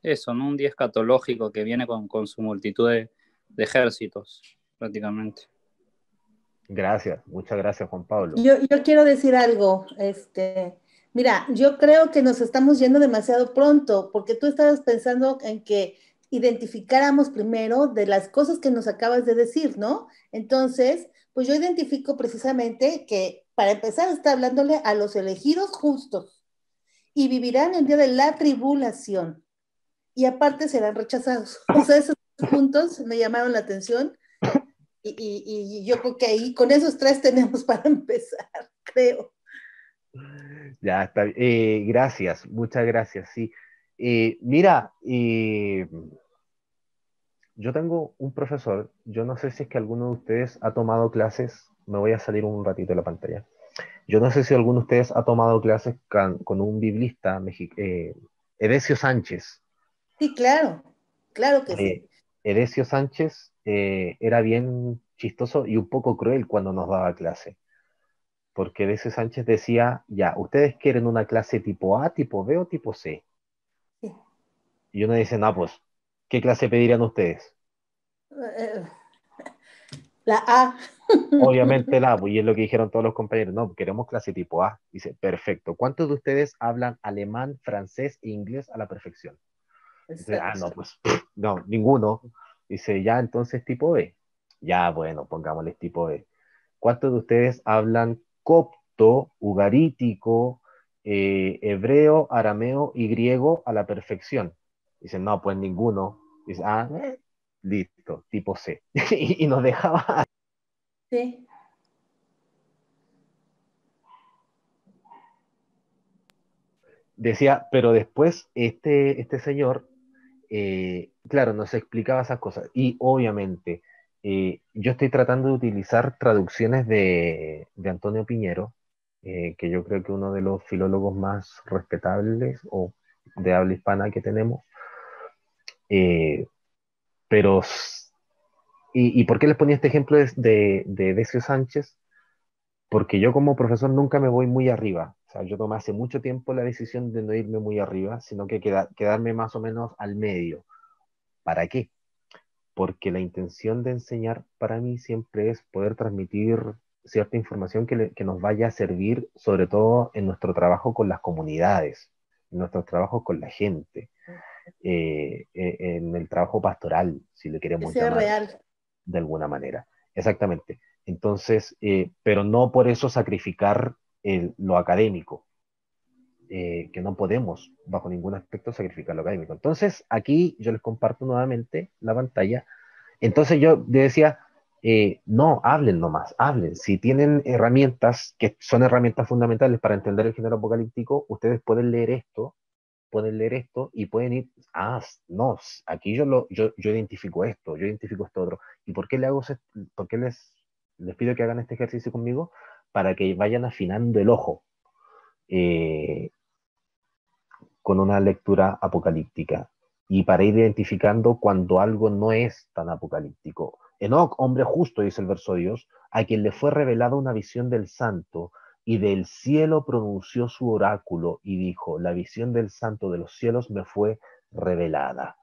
Eso, ¿no? Un día escatológico que viene con su multitud de ejércitos, prácticamente. gracias, muchas gracias Juan Pablo. Yo quiero decir algo, mira, yo creo que nos estamos yendo demasiado pronto, porque tú estabas pensando en que identificáramos primero de las cosas que nos acabas de decir, ¿no? Entonces, pues yo identifico precisamente que para empezar está hablándole a los elegidos justos y vivirán el día de la tribulación y aparte serán rechazados. O sea, esos puntos me llamaron la atención y yo creo que ahí con esos tres tenemos para empezar, creo. Ya está. Gracias, muchas gracias. Sí. Mira, yo tengo un profesor, yo no sé si es que alguno de ustedes ha tomado clases, me voy a salir un ratito de la pantalla. Yo no sé si alguno de ustedes ha tomado clases con un biblista, Edesio Sánchez. Sí, claro que sí. Edesio Sánchez era bien chistoso y un poco cruel cuando nos daba clase, porque Edesio Sánchez decía, ya, ¿ustedes quieren una clase tipo A, tipo B o tipo C? Sí. Y uno dice, no, pues, ¿qué clase pedirían ustedes? La A. Obviamente la A, pues, y es lo que dijeron todos los compañeros, no, queremos clase tipo A. Dice, perfecto. ¿Cuántos de ustedes hablan alemán, francés e inglés a la perfección? Dice, no, pues, no, ninguno. Dice, ya, entonces tipo B. Ya, bueno, pongámosles tipo B. ¿Cuántos de ustedes hablan copto, ugarítico, hebreo, arameo y griego a la perfección? Dicen, no, pues ninguno. Dice, listo, tipo C. y nos dejaba. Sí. Decía, pero después este señor, claro, nos explicaba esas cosas. Y obviamente, yo estoy tratando de utilizar traducciones de Antonio Piñero, que yo creo que uno de los filólogos más respetables o de habla hispana que tenemos. Eh, pero, ¿y por qué les ponía este ejemplo de Decio Sánchez? Porque yo como profesor nunca me voy muy arriba. O sea, yo tomé hace mucho tiempo la decisión de no irme muy arriba, sino que quedarme más o menos al medio. ¿Para qué? porque la intención de enseñar para mí siempre es poder transmitir cierta información que nos vaya a servir, sobre todo en nuestro trabajo con las comunidades, en nuestro trabajo con la gente, en el trabajo pastoral, si le Que queremos sea llamar real. de alguna manera. Exactamente. Entonces, pero no por eso sacrificar lo académico, que no podemos bajo ningún aspecto sacrificar lo académico. Entonces, aquí yo les comparto nuevamente la pantalla. Entonces yo decía, no, hablen nomás, hablen. Si tienen herramientas, que son herramientas fundamentales para entender el género apocalíptico, ustedes pueden leer esto y pueden ir, no, aquí yo identifico esto, yo identifico esto otro. ¿Y por qué por qué les pido que hagan este ejercicio conmigo? Para que vayan afinando el ojo eh, con una lectura apocalíptica y para ir identificando cuando algo no es tan apocalíptico. Enoc, hombre justo, dice el verso de Dios, a quien le fue revelada una visión del santo, y del cielo pronunció su oráculo y dijo, la visión del santo de los cielos me fue revelada.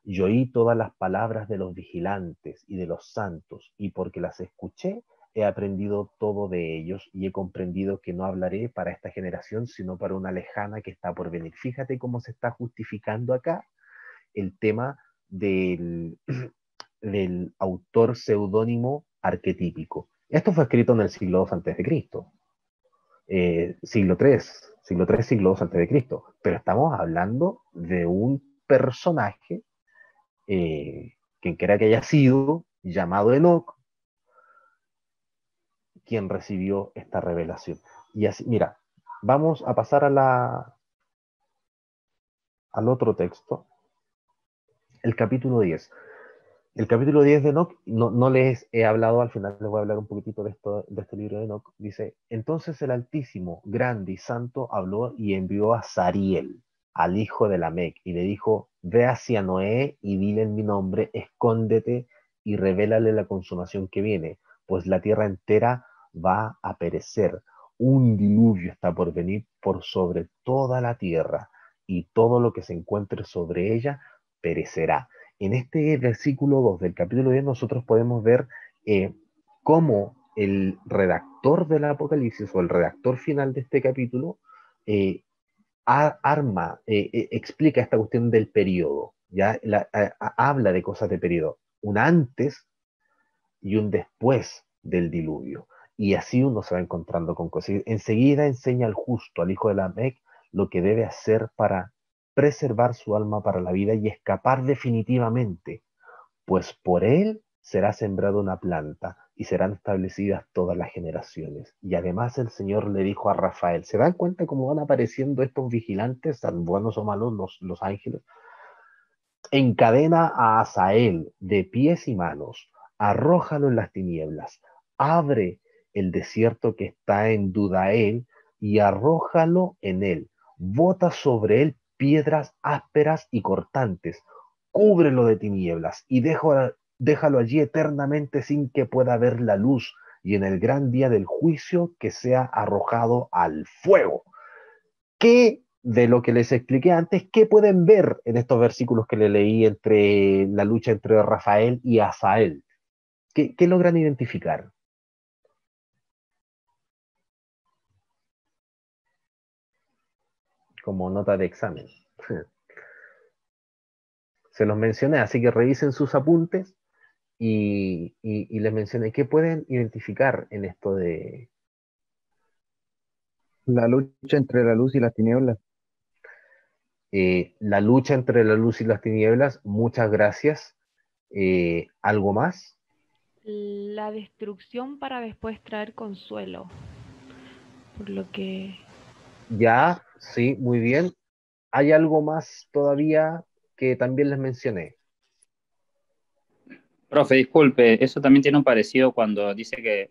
Y oí todas las palabras de los vigilantes y de los santos, y porque las escuché, he aprendido todo de ellos y he comprendido que no hablaré para esta generación, sino para una lejana que está por venir. Fíjate cómo se está justificando acá el tema del, del autor seudónimo arquetípico. Esto fue escrito en el siglo II antes de Cristo, siglo III, siglo II antes de Cristo, pero estamos hablando de un personaje, quien quiera que haya sido, llamado Enoc, quien recibió esta revelación. Y así, mira, vamos a pasar al otro texto, el capítulo 10. El capítulo 10 de Enoc, no les he hablado, al final les voy a hablar un poquitito de este libro de Enoc. Dice, entonces el Altísimo, grande y santo, habló y envió a Sariel, al hijo de Lamec, y le dijo, ve hacia Noé y dile en mi nombre, escóndete y revélale la consumación que viene, pues la tierra entera va a perecer. Un diluvio está por venir por sobre toda la tierra, y todo lo que se encuentre sobre ella perecerá. En este versículo 2 del capítulo 10 nosotros podemos ver cómo el redactor del Apocalipsis o el redactor final de este capítulo explica esta cuestión del periodo, ¿ya? Habla de cosas de periodo, un antes y un después del diluvio. Y así uno se va encontrando con cosas. Enseguida enseña al justo, al hijo de Lamec, lo que debe hacer para preservar su alma para la vida y escapar definitivamente, pues por él será sembrada una planta y serán establecidas todas las generaciones. Y además el Señor le dijo a Rafael, ¿se dan cuenta cómo van apareciendo estos vigilantes, tan buenos o malos los ángeles? Encadena a Asael de pies y manos, arrójalo en las tinieblas, abre el desierto que está en Dudael y arrójalo en él, bota sobre él piedras ásperas y cortantes, cúbrelo de tinieblas y déjalo allí eternamente sin que pueda ver la luz, y en el gran día del juicio que sea arrojado al fuego. ¿Qué de lo que les expliqué antes, qué pueden ver en estos versículos que le leí entre la lucha entre Rafael y Asael? ¿Qué logran identificar? Como nota de examen. Se los mencioné, así que revisen sus apuntes y les mencioné qué pueden identificar en esto de La lucha entre la luz y las tinieblas. la lucha entre la luz y las tinieblas. Muchas gracias. ¿Algo más? La destrucción para después traer consuelo. Por lo que... Ya, sí, muy bien. ¿Hay algo más todavía que también les mencioné? Profe, disculpe, eso también tiene un parecido cuando dice que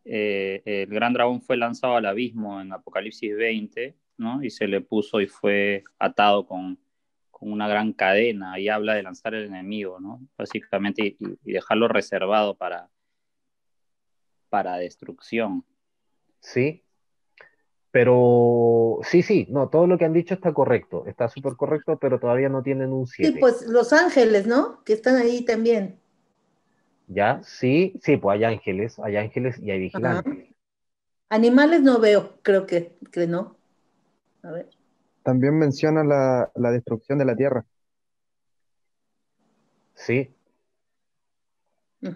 el gran dragón fue lanzado al abismo en Apocalipsis 20, ¿no? Y se le puso y fue atado con una gran cadena, y habla de lanzar al enemigo, ¿no? Básicamente, y dejarlo reservado para destrucción. Sí, pero sí, no, todo lo que han dicho está correcto, está súper correcto, pero todavía no tienen un Sí, 7. pues los ángeles, ¿no? Que están ahí también. ¿Ya? Sí, sí, pues hay ángeles y hay Ajá. vigilantes. Animales no veo, creo que no. A ver. También menciona la destrucción de la tierra. Sí,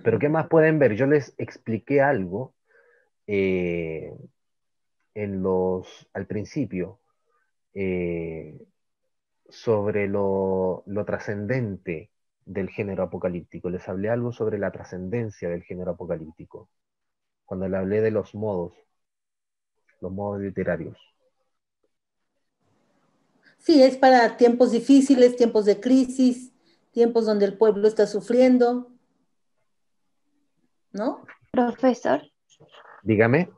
pero Ujú. ¿qué más pueden ver? Yo les expliqué algo eh, al principio eh, sobre lo trascendente del género apocalíptico. Les hablé algo sobre la trascendencia del género apocalíptico, cuando le hablé de los modos literarios. Sí, es para tiempos difíciles, tiempos de crisis, tiempos donde el pueblo está sufriendo, ¿no? Profesor, Dígame.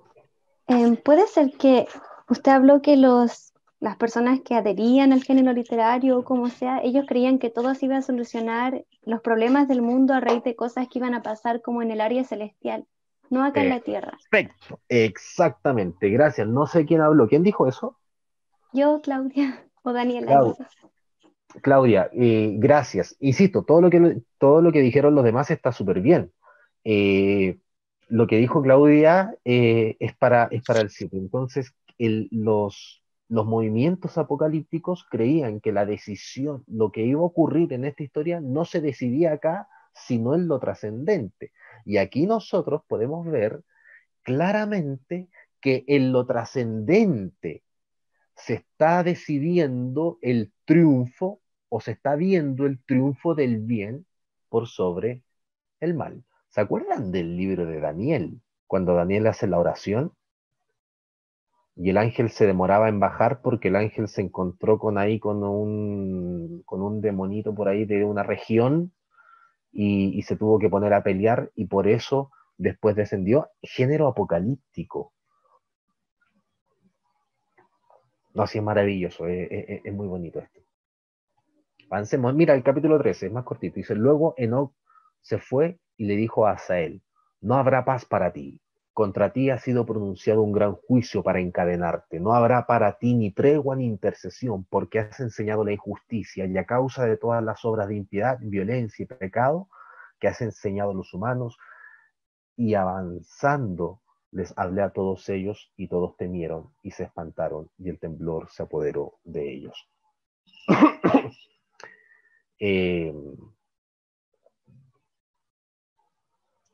¿puede ser que usted habló que las personas que adherían al género literario o como sea, ellos creían que todo se iba a solucionar los problemas del mundo a raíz de cosas que iban a pasar como en el área celestial, no acá en la Tierra? Perfecto, exactamente, gracias. No sé quién habló. ¿Quién dijo eso? Yo, Claudia, o Daniela, Clau- quizás. Claudia, gracias. Insisto, todo lo que dijeron los demás está súper bien. Eh, lo que dijo Claudia es para el 7. Entonces, los movimientos apocalípticos creían que la decisión, lo que iba a ocurrir en esta historia, no se decidía acá, sino en lo trascendente. Y aquí nosotros podemos ver claramente que en lo trascendente se está decidiendo el triunfo o se está viendo el triunfo del bien por sobre el mal. ¿Se acuerdan del libro de Daniel? Cuando Daniel hace la oración y el ángel se demoraba en bajar porque el ángel se encontró con un demonito por ahí de una región y se tuvo que poner a pelear y por eso después descendió. Género apocalíptico. No, sí, es maravilloso, es muy bonito esto. Avancemos. Mira, el capítulo 13 es más cortito. Dice, luego Enoc se fue y le dijo a Asael, no habrá paz para ti. Contra ti ha sido pronunciado un gran juicio para encadenarte. No habrá para ti ni tregua ni intercesión, porque has enseñado la injusticia y a causa de todas las obras de impiedad, violencia y pecado que has enseñado a los humanos, y avanzando les hablé a todos ellos y todos temieron y se espantaron y el temblor se apoderó de ellos. eh,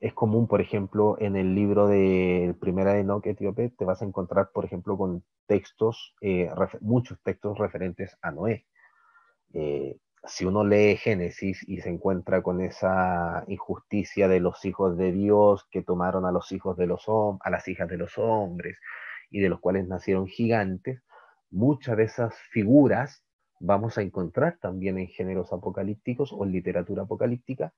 es común, por ejemplo, en el libro de Primera de Enoch etíope, te vas a encontrar, por ejemplo, con textos, muchos textos referentes a Noé. Si uno lee Génesis y se encuentra con esa injusticia de los hijos de Dios que tomaron a los hijos de a las hijas de los hombres y de los cuales nacieron gigantes, muchas de esas figuras vamos a encontrar también en géneros apocalípticos o en literatura apocalíptica,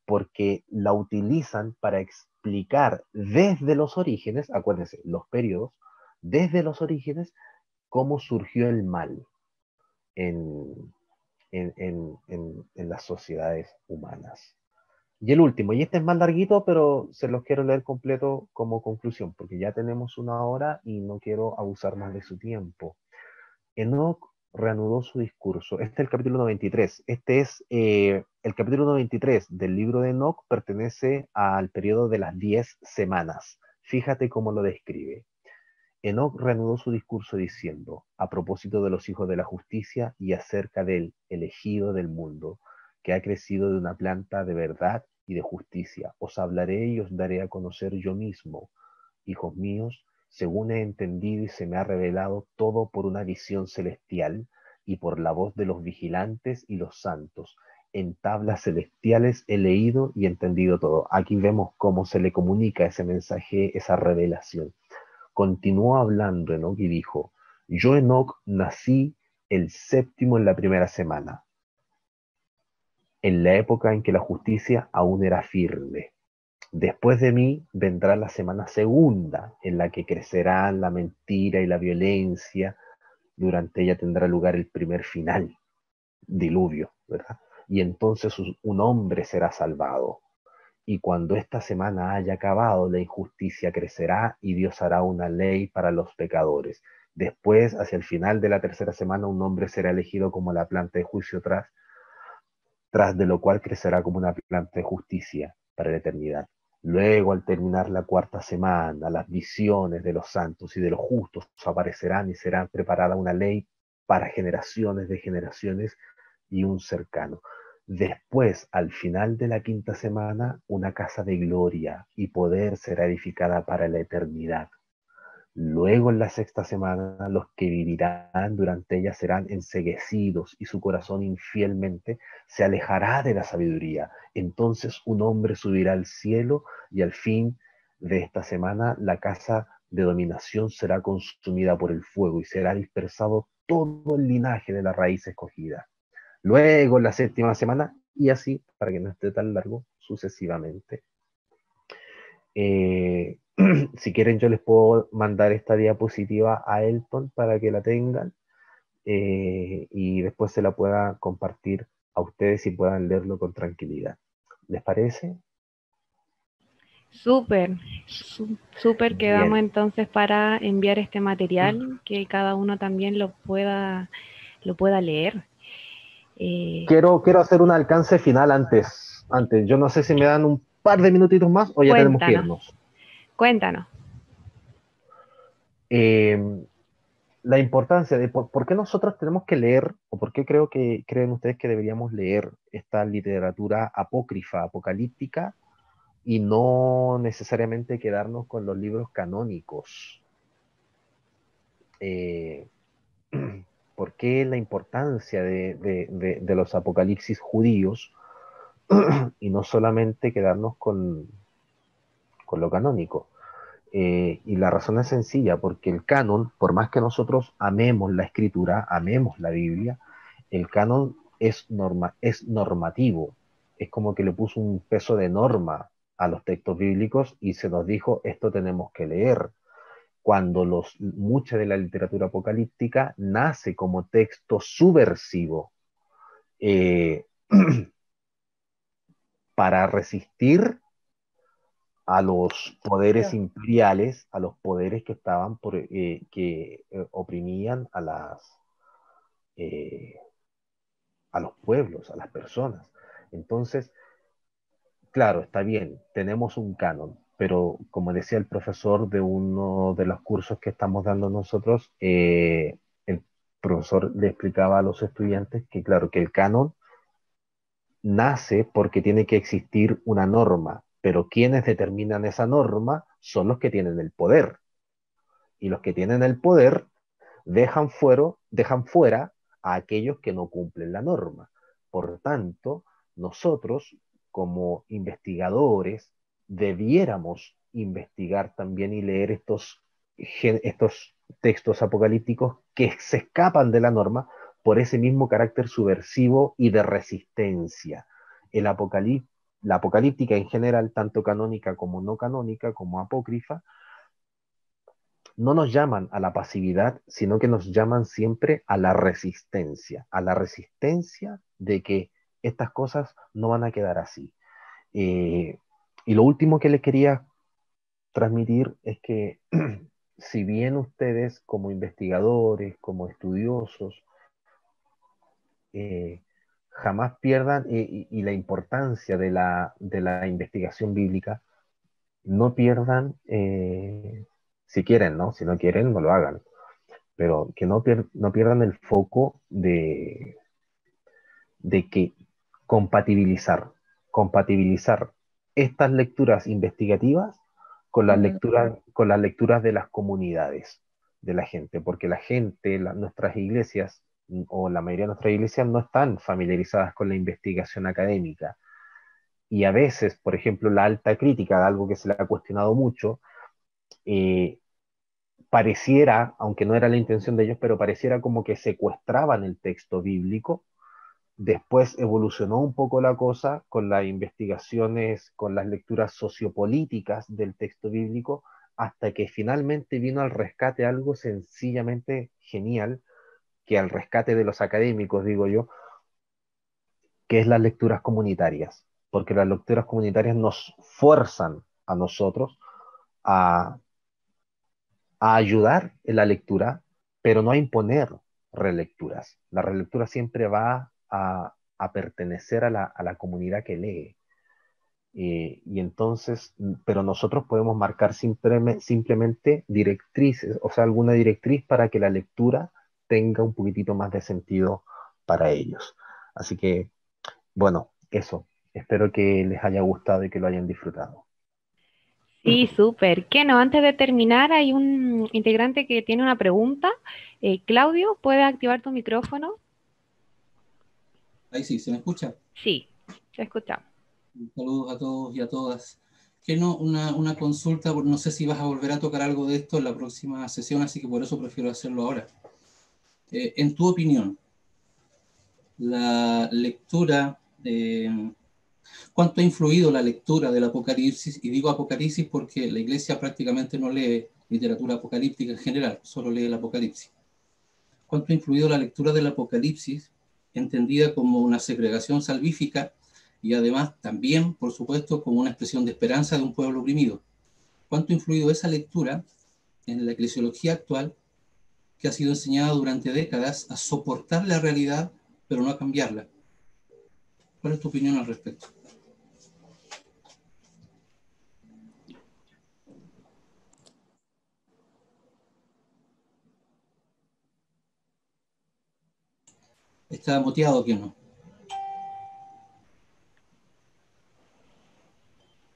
porque la utilizan para explicar desde los orígenes, acuérdense, los periodos, desde los orígenes, cómo surgió el mal en, en las sociedades humanas. Y el último, y este es más larguito, pero se los quiero leer completo como conclusión, porque ya tenemos 1 hora y no quiero abusar más de su tiempo. Enoc reanudó su discurso. Este es el capítulo 93. Este es el capítulo 93 del libro de Enoc, pertenece al periodo de las 10 semanas. Fíjate cómo lo describe. Enoc reanudó su discurso diciendo, a propósito de los hijos de la justicia y acerca del elegido del mundo, que ha crecido de una planta de verdad y de justicia, os hablaré y os daré a conocer yo mismo, hijos míos, según he entendido y se me ha revelado todo por una visión celestial y por la voz de los vigilantes y los santos. En tablas celestiales he leído y entendido todo. Aquí vemos cómo se le comunica ese mensaje, esa revelación. Continuó hablando Enoc y dijo, yo Enoc nací el 7º en la primera semana, en la época en que la justicia aún era firme. Después de mí vendrá la semana segunda, en la que crecerán la mentira y la violencia. Durante ella tendrá lugar el primer final, diluvio, ¿verdad? Y entonces un hombre será salvado. Y cuando esta semana haya acabado, la injusticia crecerá y Dios hará una ley para los pecadores. Después, hacia el final de la tercera semana, un hombre será elegido como la planta de juicio tras de lo cual crecerá como una planta de justicia. para la eternidad. Luego, al terminar la cuarta semana, las visiones de los santos y de los justos aparecerán y serán preparada una ley para generaciones de generaciones y un cercano. Después, al final de la quinta semana, una casa de gloria y poder será edificada para la eternidad. Luego, en la sexta semana, los que vivirán durante ella serán enceguecidos y su corazón infielmente se alejará de la sabiduría. Entonces un hombre subirá al cielo y al fin de esta semana la casa de dominación será consumida por el fuego y será dispersado todo el linaje de la raíz escogida. Luego, en la séptima semana, y así, para que no esté tan largo, sucesivamente. Si quieren, yo les puedo mandar esta diapositiva a Elton para que la tengan y después se la pueda compartir a ustedes y puedan leerlo con tranquilidad. ¿Les parece? Súper, súper, quedamos Bien. entonces para enviar este material, que cada uno también lo pueda leer. Quiero hacer un alcance final antes. Yo no sé si me dan un par de minutitos más o ya tenemos que irnos. Cuéntanos. La importancia de por qué nosotros tenemos que leer, o por qué creen ustedes que deberíamos leer esta literatura apócrifa, apocalíptica, y no necesariamente quedarnos con los libros canónicos. ¿Por qué la importancia de los apocalipsis judíos y no solamente quedarnos con lo canónico? Y la razón es sencilla, porque el canon, por más que nosotros amemos la escritura, amemos la Biblia, el canon es normativo. Es como que le puso un peso de norma a los textos bíblicos y se nos dijo, esto tenemos que leer. Cuando mucha de la literatura apocalíptica nace como texto subversivo para resistir a los poderes imperiales, a los poderes que estaban que oprimían a los pueblos, a las personas. Entonces, claro, está bien, tenemos un canon, pero como decía el profesor de uno de los cursos que estamos dando nosotros, el profesor le explicaba a los estudiantes que, claro, que el canon nace porque tiene que existir una norma, pero quienes determinan esa norma son los que tienen el poder. Y los que tienen el poder dejan fuera a aquellos que no cumplen la norma. Por tanto, nosotros, como investigadores, debiéramos investigar también y leer estos textos apocalípticos que se escapan de la norma por ese mismo carácter subversivo y de resistencia. La apocalíptica en general, tanto canónica como no canónica, como apócrifa, no nos llaman a la pasividad, sino que nos llaman siempre a la resistencia de que estas cosas no van a quedar así. Y lo último que les quería transmitir es que si bien ustedes como investigadores, como estudiosos, jamás pierdan y la importancia de la investigación bíblica, no pierdan, si quieren, ¿no? Si no quieren, no lo hagan, pero que no pierdan el foco de que compatibilizar estas lecturas investigativas con con las lecturas de las comunidades, de la gente, porque la gente, nuestras iglesias, o la mayoría de nuestras iglesias no están familiarizadas con la investigación académica. Y a veces, por ejemplo, la alta crítica, de algo que se le ha cuestionado mucho, pareciera, aunque no era la intención de ellos, pero pareciera como que secuestraban el texto bíblico. Después evolucionó un poco la cosa con las investigaciones, con las lecturas sociopolíticas del texto bíblico, hasta que finalmente vino al rescate algo sencillamente genial, que al rescate de los académicos, digo yo, que es las lecturas comunitarias, porque las lecturas comunitarias nos fuerzan a nosotros a ayudar en la lectura, pero no a imponer relecturas. La relectura siempre va a pertenecer a la comunidad que lee. Y entonces, pero nosotros podemos marcar simplemente directrices, o sea, alguna directriz para que la lectura tenga un poquitito más de sentido para ellos. Así que, bueno, eso. Espero que les haya gustado y que lo hayan disfrutado. Sí, súper. Keno, antes de terminar, hay un integrante que tiene una pregunta. Claudio, ¿puedes activar tu micrófono? Ahí sí, ¿se me escucha? Sí, te escuchamos. Saludos a todos y a todas. Que no, una consulta, no sé si vas a volver a tocar algo de esto en la próxima sesión, así que por eso prefiero hacerlo ahora. En tu opinión, la lectura, ¿cuánto ha influido la lectura del Apocalipsis? Y digo Apocalipsis porque la Iglesia prácticamente no lee literatura apocalíptica en general, solo lee el Apocalipsis. ¿Cuánto ha influido la lectura del Apocalipsis, entendida como una segregación salvífica y además también, por supuesto, como una expresión de esperanza de un pueblo oprimido? ¿Cuánto ha influido esa lectura en la eclesiología actual, que ha sido enseñada durante décadas a soportar la realidad, pero no a cambiarla? ¿Cuál es tu opinión al respecto? ¿Está moteado que no?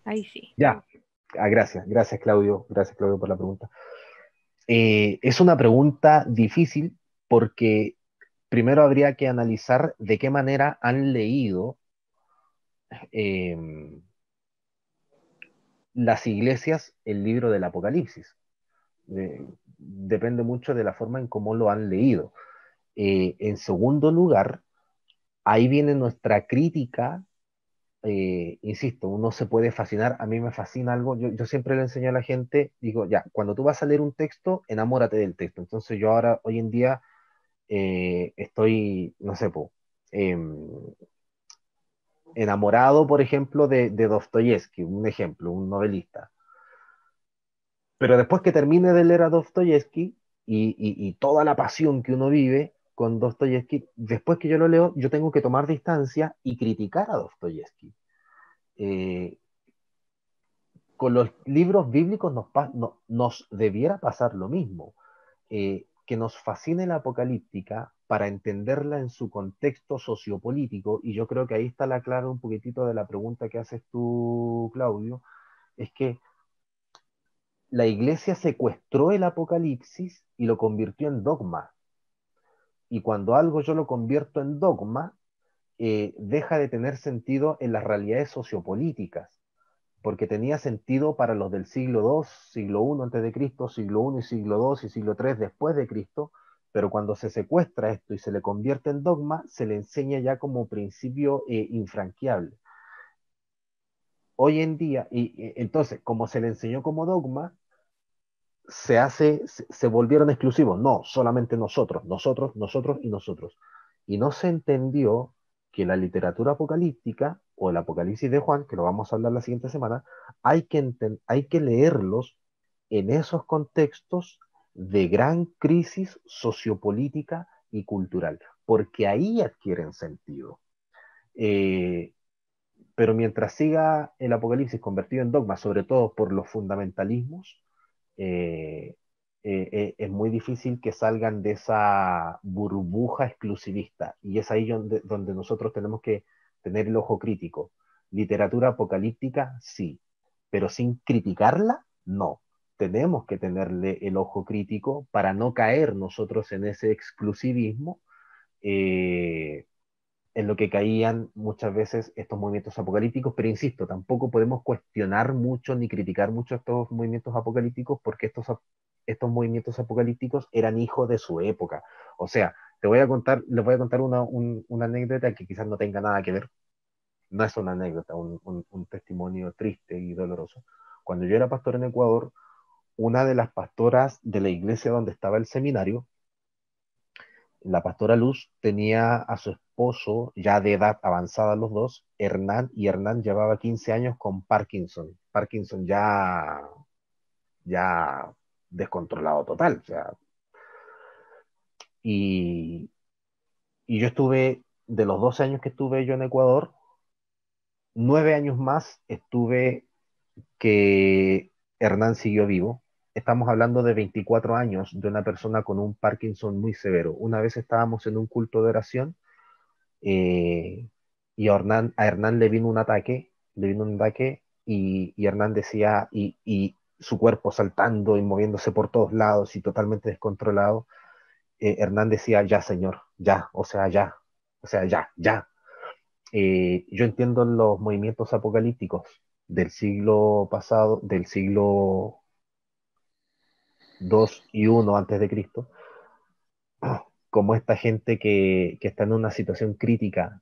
Ahí sí. Ya, gracias Claudio, por la pregunta. Es una pregunta difícil porque primero habría que analizar de qué manera han leído eh, las iglesias el libro del Apocalipsis. Depende mucho de la forma en cómo lo han leído. En segundo lugar, ahí viene nuestra crítica. Insisto, uno se puede fascinar, a mí me fascina algo, yo siempre le enseño a la gente, digo, ya, cuando tú vas a leer un texto, enamórate del texto. Entonces yo ahora, hoy en día, estoy, no sé, enamorado, por ejemplo, de Dostoyevsky, un ejemplo, un novelista. Pero después que termine de leer a Dostoyevsky y toda la pasión que uno vive con Dostoyevsky, después que yo lo leo, yo tengo que tomar distancia y criticar a Dostoyevsky. Eh, con los libros bíblicos nos debiera pasar lo mismo, que nos fascine la apocalíptica para entenderla en su contexto sociopolítico, y yo creo que ahí está la clave un poquitito de la pregunta que haces tú, Claudio, es que la iglesia secuestró el apocalipsis y lo convirtió en dogma, y cuando algo yo lo convierto en dogma, deja de tener sentido en las realidades sociopolíticas, porque tenía sentido para los del siglo II, siglo I antes de Cristo, siglo I y siglo II y siglo III después de Cristo, pero cuando se secuestra esto y se le convierte en dogma, se le enseña ya como principio infranqueable. Hoy en día, entonces, como se le enseñó como dogma, se volvieron exclusivos. No, solamente nosotros, nosotros y nosotros. Y no se entendió que la literatura apocalíptica o el Apocalipsis de Juan, que lo vamos a hablar la siguiente semana, hay que leerlos en esos contextos de gran crisis sociopolítica y cultural, porque ahí adquieren sentido. Eh, pero mientras siga el Apocalipsis convertido en dogma, sobre todo por los fundamentalismos, eh, es muy difícil que salgan de esa burbuja exclusivista. Y es ahí donde nosotros tenemos que tener el ojo crítico. Literatura apocalíptica, sí, pero sin criticarla, no. Tenemos que tenerle el ojo crítico para no caer nosotros en ese exclusivismo, eh, en lo que caían muchas veces estos movimientos apocalípticos, pero insisto, tampoco podemos cuestionar mucho ni criticar mucho estos movimientos apocalípticos porque estos movimientos apocalípticos eran hijos de su época. O sea, les voy a contar una anécdota que quizás no tenga nada que ver, no es una anécdota, un testimonio triste y doloroso. Cuando yo era pastor en Ecuador, una de las pastoras de la iglesia donde estaba el seminario, la pastora Luz, tenía a su esposo ya de edad avanzada los dos, Hernán, y Hernán llevaba 15 años con Parkinson. Parkinson ya descontrolado total. O sea, y yo estuve, de los 12 años que estuve yo en Ecuador, 9 años más estuve que Hernán siguió vivo. Estamos hablando de 24 años de una persona con un Parkinson muy severo. Una vez estábamos en un culto de oración y a Hernán le vino un ataque y Hernán decía, y su cuerpo saltando y moviéndose por todos lados y totalmente descontrolado, Hernán decía, ya, Señor, ya, o sea, ya, ya. Yo entiendo los movimientos apocalípticos del siglo pasado, del siglo 2 y 1 antes de Cristo, como esta gente que está en una situación crítica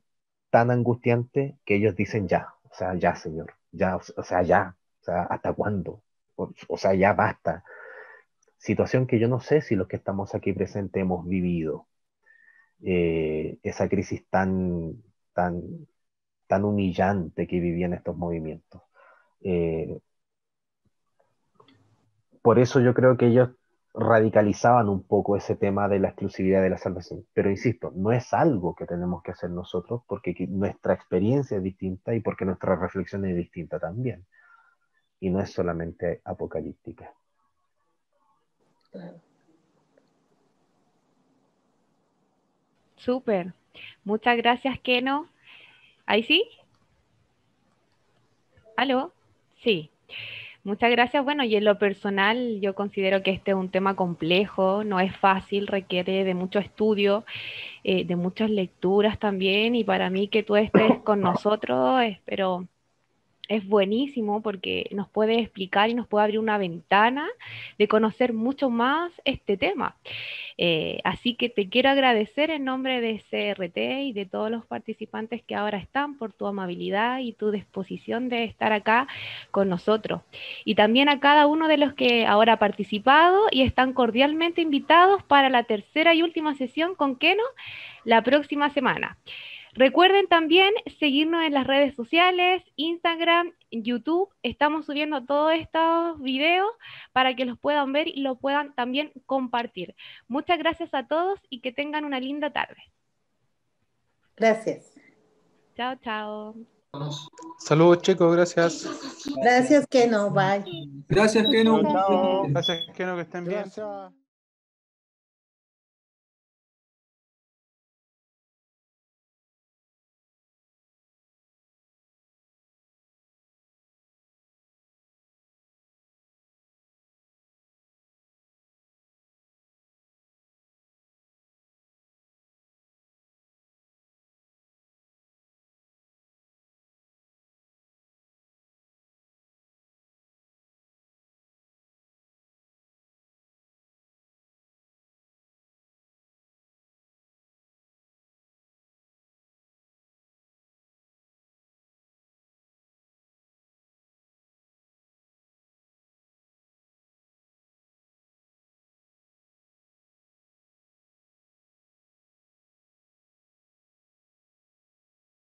tan angustiante que ellos dicen ya, o sea, ya, Señor, ya, o sea, ya, o sea, ¿hasta cuándo? O sea, ya basta. Situación que yo no sé si los que estamos aquí presentes hemos vivido. Esa crisis tan, tan humillante que vivían estos movimientos. Eh, por eso yo creo que ellos radicalizaban un poco ese tema de la exclusividad de la salvación. Pero insisto, no es algo que tenemos que hacer nosotros porque nuestra experiencia es distinta y porque nuestra reflexión es distinta también. Y no es solamente apocalíptica. Claro. Súper. Muchas gracias, Keno. ¿Ahí sí? ¿Aló? Sí. Muchas gracias. Bueno, y en lo personal, yo considero que este es un tema complejo, no es fácil, requiere de mucho estudio, de muchas lecturas también, y para mí que tú estés con nosotros, espero es buenísimo porque nos puede explicar y nos puede abrir una ventana de conocer mucho más este tema. Así que te quiero agradecer en nombre de CRT y de todos los participantes que ahora están por tu amabilidad y tu disposición de estar acá con nosotros. Y también a cada uno de los que ahora ha participado y están cordialmente invitados para la tercera y última sesión con Keno la próxima semana. Recuerden también seguirnos en las redes sociales, Instagram, YouTube. Estamos subiendo todos estos videos para que los puedan ver y los puedan también compartir. Muchas gracias a todos y que tengan una linda tarde. Gracias. Chao, chao. Saludos, chicos, gracias. Gracias, Keno. Bye. Gracias, Keno. Gracias, Keno, que estén bien. Gracias.